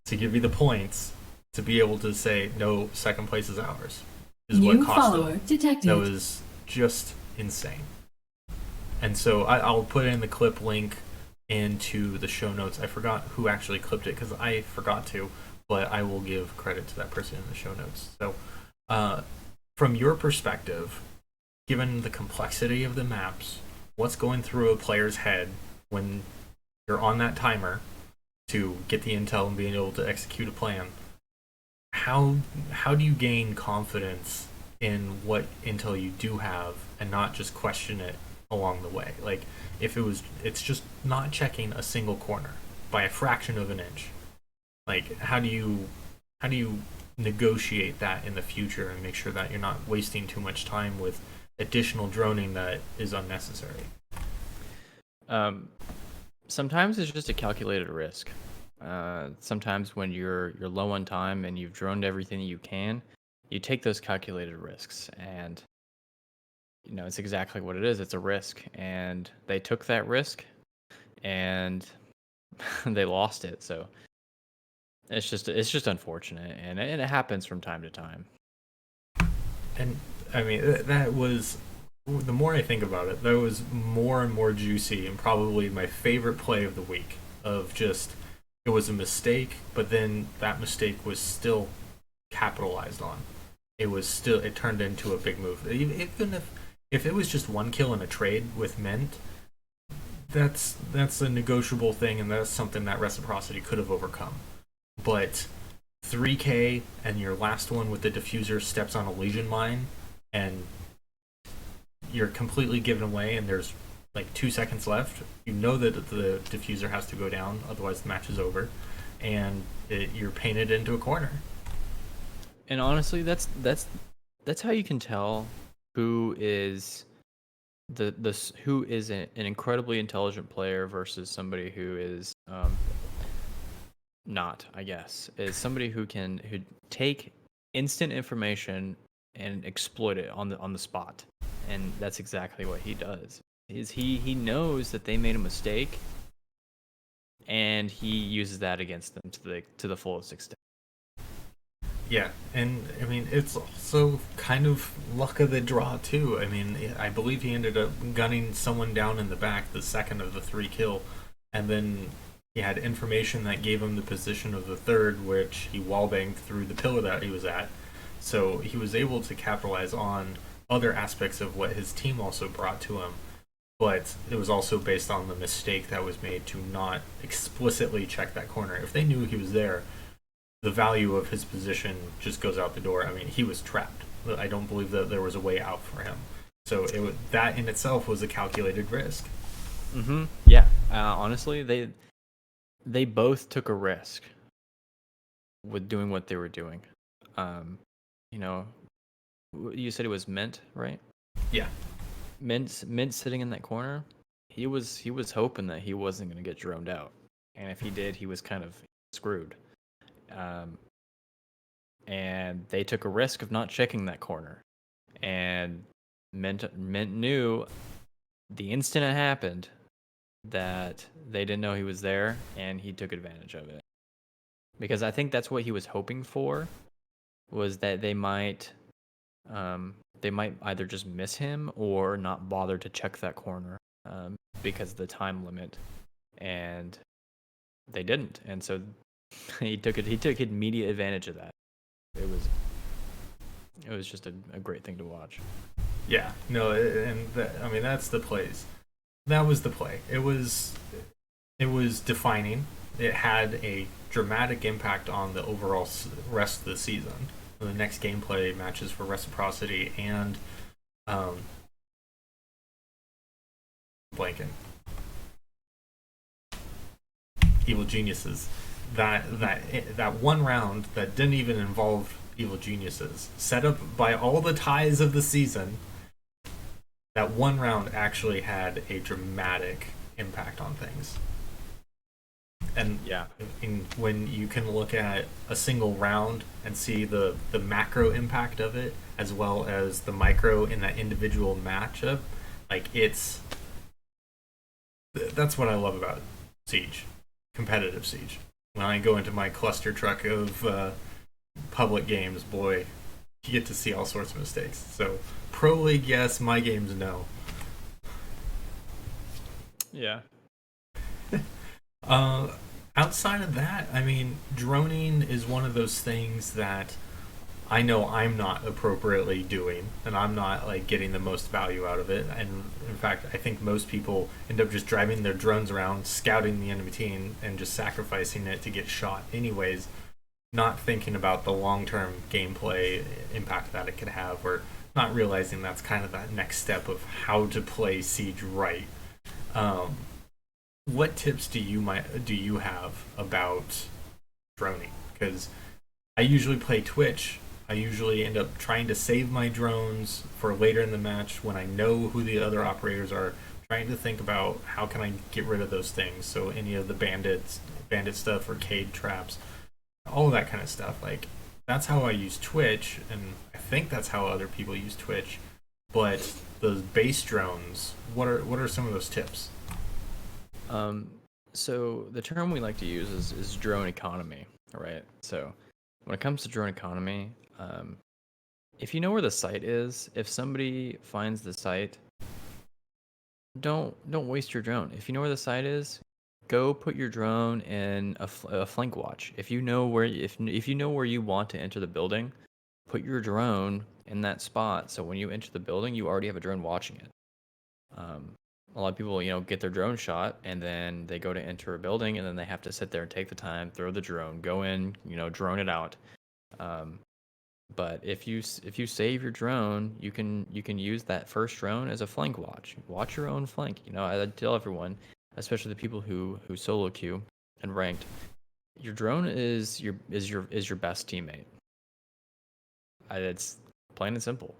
to give you the points to be able to say no, second place is ours, is what cost them. Detected. That was just insane. And so I'll put in the clip link into the show notes. I forgot who actually clipped it because I forgot to, but I will give credit to that person in the show notes. So from your perspective, given the complexity of the maps, what's going through a player's head when you're on that timer to get the intel and being able to execute a plan, how do you gain confidence in what intel you do have and not just question it along the way? Like, if it's just not checking a single corner by a fraction of an inch. Like, how do you negotiate that in the future and make sure that you're not wasting too much time with additional droning that is unnecessary? Sometimes it's just a calculated risk. Sometimes when you're low on time and you've droned everything you can, you take those calculated risks, and it's exactly what it is. It's a risk, and they took that risk, and they lost it. So it's just unfortunate, and it happens from time to time. And I mean, that was, the more I think about it, that was more and more juicy, and probably my favorite play of the week. Of just, it was a mistake, but then that mistake was still capitalized on. It turned into a big move. Even if it was just one kill in a trade with Mint, that's a negotiable thing, and that's something that Reciprocity could have overcome. But 3K and your last one with the diffuser steps on a Legion mine, and you're completely given away, and there's like 2 seconds left. You know that the diffuser has to go down, otherwise the match is over, and you're painted into a corner. And honestly, that's how you can tell who is who is an incredibly intelligent player versus somebody who is not, I guess, is somebody who take instant information and exploit it on the spot. And that's exactly what he does. He knows that they made a mistake, and he uses that against them to the fullest extent. Yeah, and I mean it's also kind of luck of the draw too. I mean, I believe he ended up gunning someone down in the back the second of the 3 kill, and then he had information that gave him the position of the third, which he wallbanged through the pillar that he was at. So he was able to capitalize on other aspects of what his team also brought to him, but it was also based on the mistake that was made to not explicitly check that corner. If they knew he was there, the value of his position just goes out the door. I mean, he was trapped. I don't believe that there was a way out for him. So that in itself was a calculated risk. Mm-hmm. Yeah. Honestly, they both took a risk with doing what they were doing. You know, you said it was Mint, right? Yeah. Mint sitting in that corner. He was hoping that he wasn't going to get droned out, and if he did, he was kind of screwed. And they took a risk of not checking that corner, and Mint knew the instant it happened that they didn't know he was there, and he took advantage of it. Because I think that's what he was hoping for, was that they might either just miss him or not bother to check that corner because of the time limit, and they didn't, and so he took immediate advantage of that. It was just a great thing to watch. Yeah, no, I mean that's the plays. That was the play. It was defining. It had a dramatic impact on the overall rest of the season. The next gameplay matches for Reciprocity and blanking. Evil Geniuses. That one round that didn't even involve Evil Geniuses, set up by all the ties of the season, that one round actually had a dramatic impact on things. And yeah, when you can look at a single round and see the macro impact of it, as well as the micro in that individual matchup, like that's what I love about Siege, competitive Siege. When I go into my cluster truck of public games, boy, you get to see all sorts of mistakes. So Pro League, yes. My games, no. Yeah. Outside of that, I mean, droning is one of those things that I know I'm not appropriately doing, and I'm not like getting the most value out of it. And in fact, I think most people end up just driving their drones around, scouting the enemy team, and just sacrificing it to get shot anyways, not thinking about the long-term gameplay impact that it could have, or not realizing that's kind of that next step of how to play Siege right. What tips do you have about droning? Because I usually play Twitch. I usually end up trying to save my drones for later in the match when I know who the other operators are. Trying to think about how can I get rid of those things. So any of the bandit stuff, arcade traps, all of that kind of stuff. Like that's how I use Twitch, and I think that's how other people use Twitch. But those base drones, what are some of those tips? So the term we like to use is drone economy, right? So when it comes to drone economy, if you know where the site is, if somebody finds the site, don't waste your drone. If you know where the site is, go put your drone in a flank watch. If you know where you want to enter the building, put your drone in that spot. So when you enter the building, you already have a drone watching it. A lot of people, get their drone shot, and then they go to enter a building, and then they have to sit there and take the time, throw the drone, go in, drone it out. But if you save your drone, you can use that first drone as a flank watch. Watch your own flank. I tell everyone, especially the people who solo queue and ranked, your drone is your best teammate. It's plain and simple.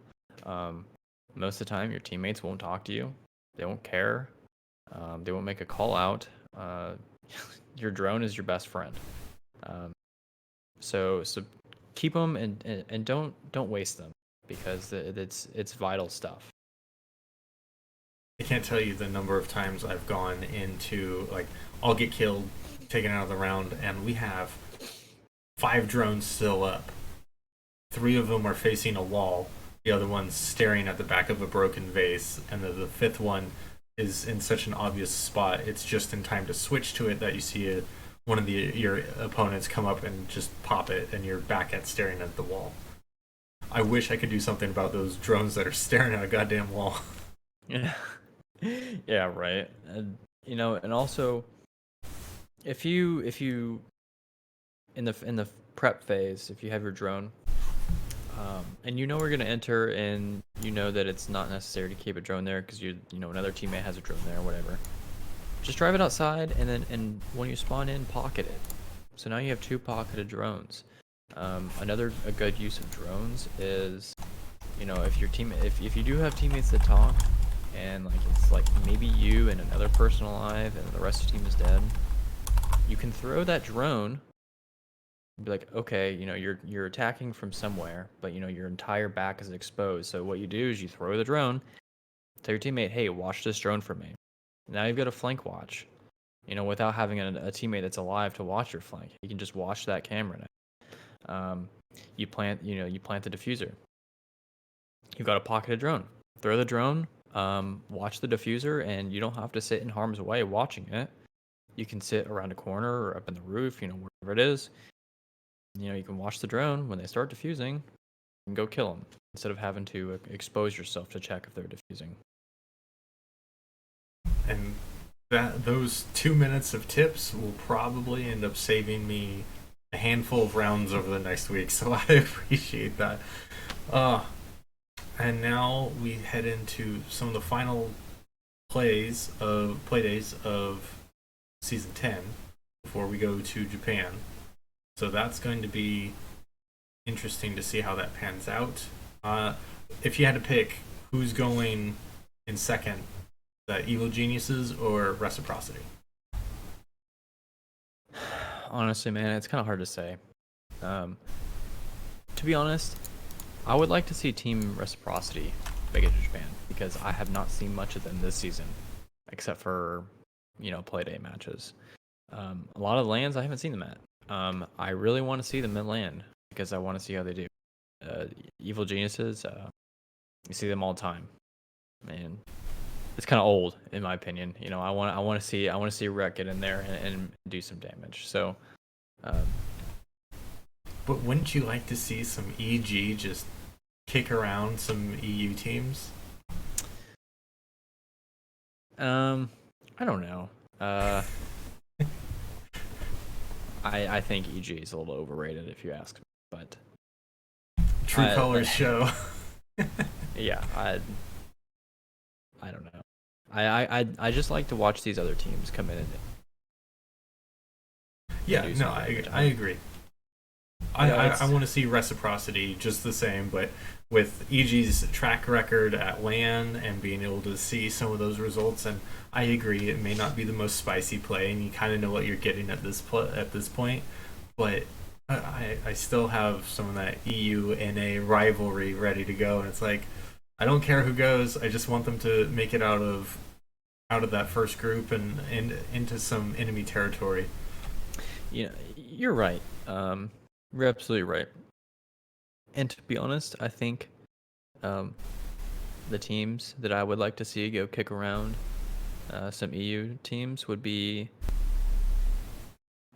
Most of the time, your teammates won't talk to you. They won't care. They won't make a call out. Your drone is your best friend. So keep them and don't waste them, because it's vital stuff. I can't tell you the number of times I've gone into, like, I'll get killed, taken out of the round, and we have 5 drones still up. 3 of them are facing a wall. The other one's staring at the back of a broken vase, and the 5th one is in such an obvious spot. It's just in time to switch to it that you see one of your opponents come up and just pop it, and you're back at staring at the wall. I wish I could do something about those drones that are staring at a goddamn wall. Yeah. Yeah, right. And and also if you in the prep phase, if you have your drone, and we're gonna enter, and that it's not necessary to keep a drone there because another teammate has a drone there or whatever. Just drive it outside, and when you spawn in, pocket it. So now you have 2 pocketed drones. A good use of drones is, if your team, if you do have teammates that talk, and it's maybe you and another person alive, and the rest of the team is dead, you can throw that drone. Be like, okay, you're attacking from somewhere, but your entire back is exposed. So what you do is you throw the drone, tell your teammate, hey, watch this drone for me. Now you've got a flank watch, without having a teammate that's alive to watch your flank. You can just watch that camera now. You plant the diffuser. You've got a pocketed drone. Throw the drone, watch the diffuser, and you don't have to sit in harm's way watching it. You can sit around a corner or up in the roof, wherever it is. You can watch the drone. When they start diffusing, you can go kill them instead of having to expose yourself to check if they're diffusing. And those 2 minutes of tips will probably end up saving me a handful of rounds over the next week, so I appreciate that. And now we head into some of the final play days of season 10 before we go to Japan. So that's going to be interesting to see how that pans out. If you had to pick who's going in second, the Evil Geniuses or Reciprocity? Honestly, man, it's kind of hard to say. To be honest, I would like to see Team Reciprocity make it to Japan because I have not seen much of them this season, except for playdate matches. A lot of lands I haven't seen them at. I really want to see them in land because I want to see how they do. Evil Geniuses, you see them all the time, man. It's kind of old in my opinion. I want to see Rhett get in there and do some damage. So, but wouldn't you like to see some EG just kick around some EU teams? I don't know. I think EG is a little overrated if you ask me, but True Colors show. Yeah, I don't know. I just like to watch these other teams come in and I agree. I want to see Reciprocity just the same, but with EG's track record at LAN and being able to see some of those results, and I agree it may not be the most spicy play, and you kind of know what you're getting at this point, but I still have some of that EU NA rivalry ready to go, and it's like I don't care who goes, I just want them to make it out of that first group and into some enemy territory. You're right. You're absolutely right. And to be honest, I think the teams that I would like to see go kick around some EU teams would be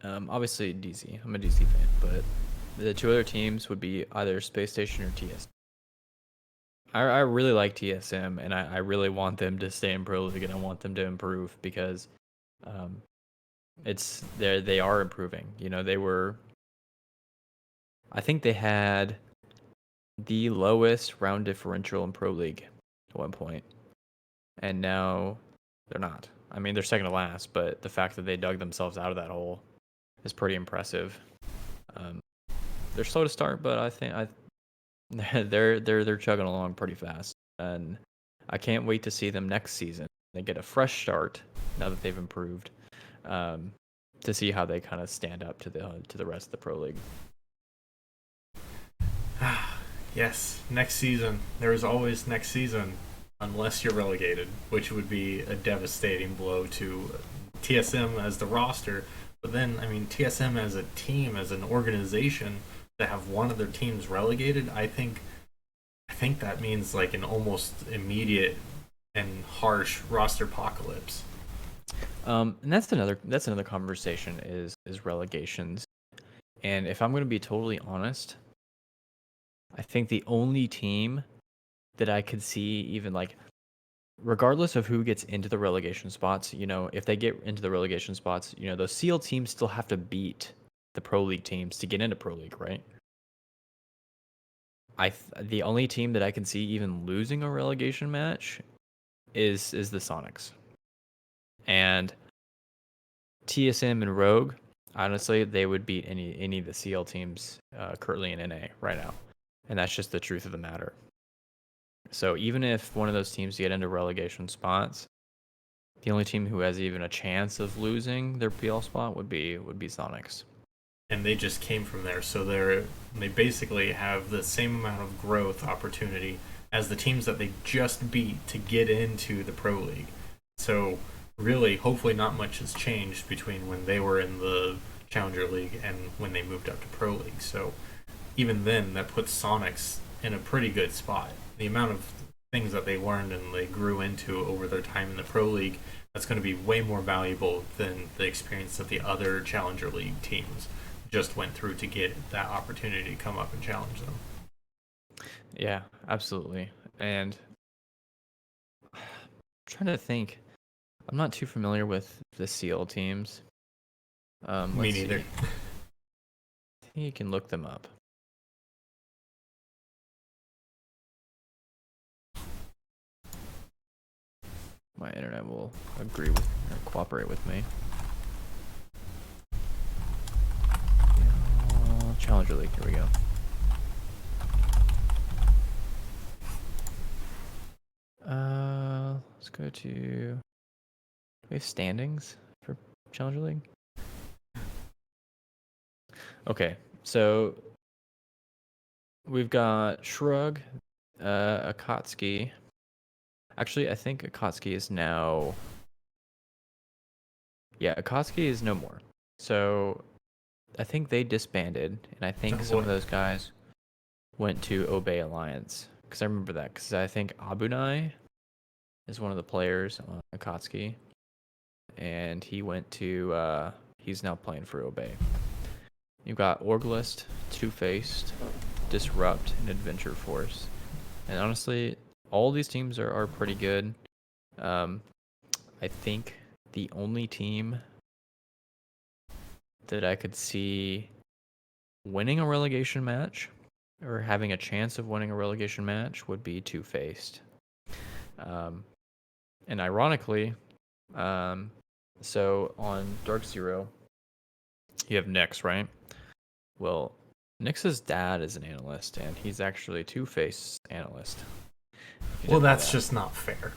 obviously DZ. I'm a DZ fan, but the 2 other teams would be either Space Station or TS. I really like TSM, and I really want them to stay in Pro League, and I want them to improve because they are improving. I think they had the lowest round differential in Pro League at one point, and now they're not. I mean, they're second to last, but the fact that they dug themselves out of that hole is pretty impressive. They're slow to start, but I think they're chugging along pretty fast, and I can't wait to see them next season. They get a fresh start now that they've improved, to see how they kind of stand up to the rest of the Pro League. Yes, next season. There is always next season, unless you're relegated, which would be a devastating blow to TSM as the roster, But then, I mean, TSM as a team, as an organization, to have one of their teams relegated, I think that means like an almost immediate and harsh roster apocalypse. And that's another conversation is relegations. And if I'm going to be totally honest, I think the only team that I could see even like regardless of who gets into the relegation spots, if they get into the relegation spots, those SEAL teams still have to beat the Pro League teams to get into Pro League, right? The only team that I can see even losing a relegation match is the Sonics. And TSM and Rogue, honestly, they would beat any of the CL teams currently in NA right now. And that's just the truth of the matter. So even if one of those teams get into relegation spots, the only team who has even a chance of losing their PL spot would be Sonics. And they just came from there, so they basically have the same amount of growth opportunity as the teams that they just beat to get into the Pro League. So really, hopefully, not much has changed between when they were in the Challenger League and when they moved up to Pro League. So even then, that puts Sonics in a pretty good spot. The amount of things that they learned and they grew into over their time in the Pro League, that's going to be way more valuable than the experience that the other Challenger League teams just went through to get that opportunity to come up and challenge them. Yeah, absolutely. And I'm trying to think. I'm not too familiar with the SEAL teams. Me neither. I think you can look them up. My internet will agree with or cooperate with me. Challenger League, here we go. Let's go to. Do we have standings for Challenger League? Okay, so we've got Shrug, Akatsuki. Actually, I think Akatsuki is now. Yeah, Akatsuki is no more. So I think they disbanded, and I think some of those guys went to Obey Alliance. Because I remember that. Because I think Abunai is one of the players on Akatsuki. And he went to. He's now playing for Obey. You've got Orglist, Two-Faced, Disrupt, and Adventure Force. And honestly, all these teams are pretty good. I think the only team that I could see winning a relegation match or having a chance of winning a relegation match would be Two-Faced. And ironically, so on Dark Zero, you have Nyx, right? Well, Nyx's dad is an analyst, and he's actually a Two-Faced analyst. Well, that's just not fair.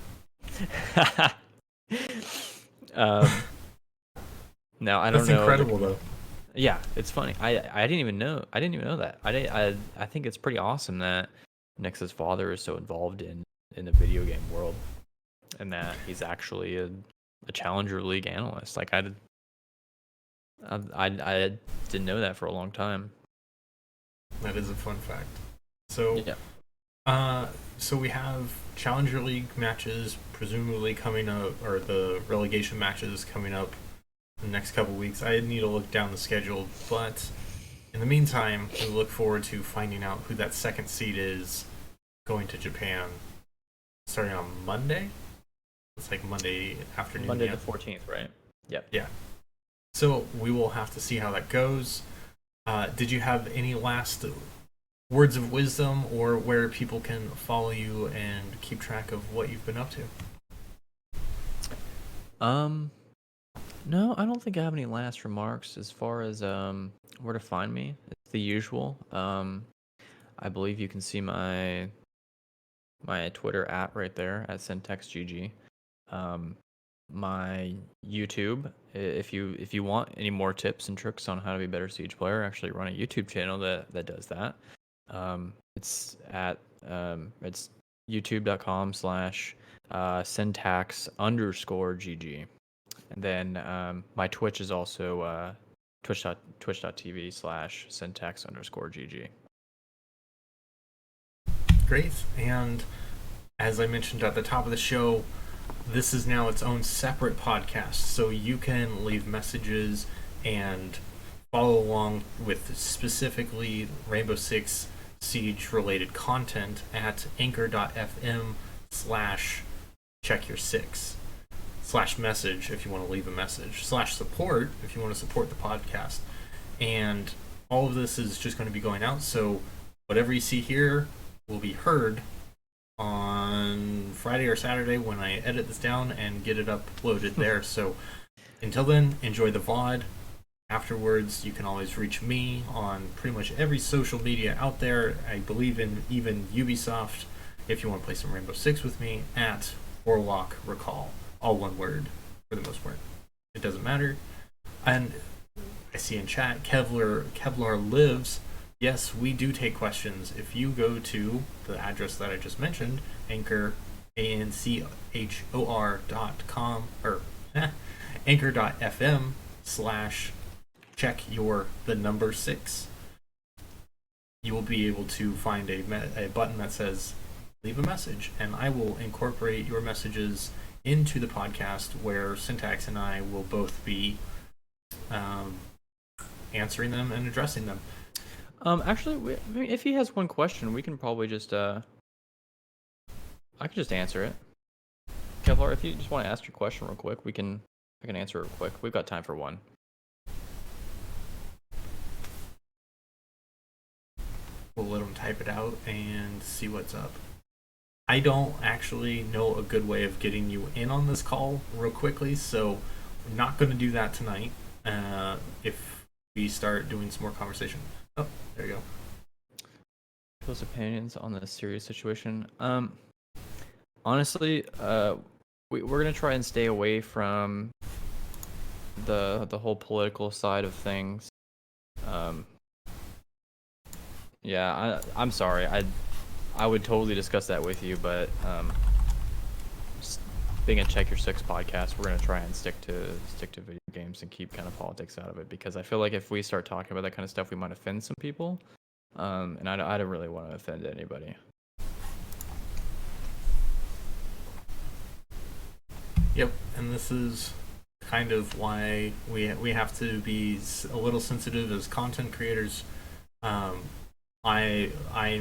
Now I don't know. That's incredible, though. Yeah, it's funny. I didn't even know. I didn't even know that. I think it's pretty awesome that Nyx's father is so involved in the video game world, and that he's actually a Challenger League analyst. Like I didn't know that for a long time. That is a fun fact. So yeah. So we have Challenger League matches presumably coming up, or the relegation matches coming up in the next couple weeks. I need to look down the schedule, but in the meantime, we look forward to finding out who that second seed is going to Japan starting on Monday. It's like Monday afternoon. Monday the 14th, right? Yep. Yeah. So we will have to see how that goes. Did you have any last words of wisdom or where people can follow you and keep track of what you've been up to? No, I don't think I have any last remarks as far as where to find me. It's the usual. I believe you can see my Twitter @ right there at SyntaxGG. My YouTube, if you want any more tips and tricks on how to be a better Siege player, I actually run a YouTube channel that does that. It's at it's youtube.com/syntax_gg. And then my Twitch is also twitch.tv/syntax_GG. Great. And as I mentioned at the top of the show, this is now its own separate podcast, so you can leave messages and follow along with specifically Rainbow Six Siege related content at anchor.fm/checkyour6 /message if you want to leave a message /support if you want to support the podcast. And all of this is just going to be going out, so whatever you see here will be heard on Friday or Saturday when I edit this down and get it uploaded there. So until then, enjoy the VOD. Afterwards, you can always reach me on pretty much every social media out there. I believe in even Ubisoft if you want to play some Rainbow Six with me at Warlock Recall. All one word for the most part. It doesn't matter. And I see in chat Kevlar lives. Yes, we do take questions. If you go to the address that I just mentioned, anchor.com or anchor.fm/check-your-6, you will be able to find a button that says leave a message, and I will incorporate your messages into the podcast where Syntax and I will both be answering them and addressing them. Actually, if he has one question, we can probably just I could just answer it. Kevlar, if you just want to ask your question real quick, I can answer it real quick. We've got time for one. We'll let him type it out and see what's up. I don't actually know a good way of getting you in on this call real quickly, so we're not going to do that tonight. If we start doing some more conversation. Oh, there you go. Those opinions on the serious situation. Honestly, we're gonna try and stay away from the whole political side of things. Yeah, I'm sorry. I would totally discuss that with you, but being a Check Your Six podcast, we're gonna try and stick to video games and keep kind of politics out of it, because I feel like if we start talking about that kind of stuff, we might offend some people, and I don't really want to offend anybody. Yep, and this is kind of why we have to be a little sensitive as content creators. I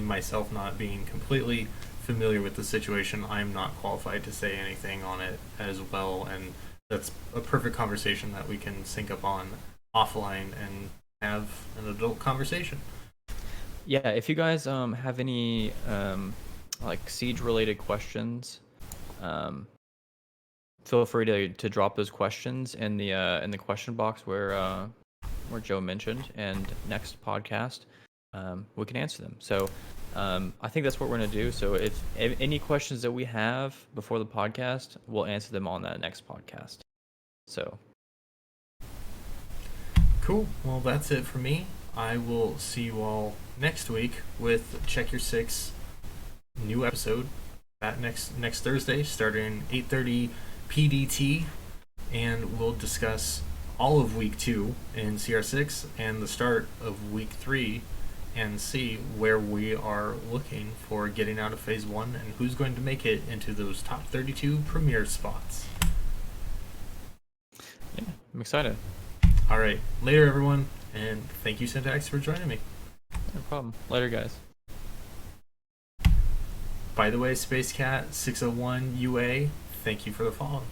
myself, not being completely familiar with the situation, I'm not qualified to say anything on it as well, and that's a perfect conversation that we can sync up on offline and have an adult conversation. Yeah, if you guys have any like Siege related questions, feel free to drop those questions in the question box where Joe mentioned, and next podcast we can answer them. So I think that's what we're going to do. So if any questions that we have before the podcast, we'll answer them on that next podcast. So cool. Well, that's it for me. I will see you all next week with Check Your Six new episode. That next Thursday, starting 8:30 PDT, and we'll discuss all of week 2 in CR6 and the start of week 3, and see where we are looking for getting out of phase 1 and who's going to make it into those top 32 premier spots. Yeah, I'm excited. All right, later everyone, and thank you, Syntax, for joining me. No problem. Later, guys. By the way, SpaceCat601UA, thank you for the follow.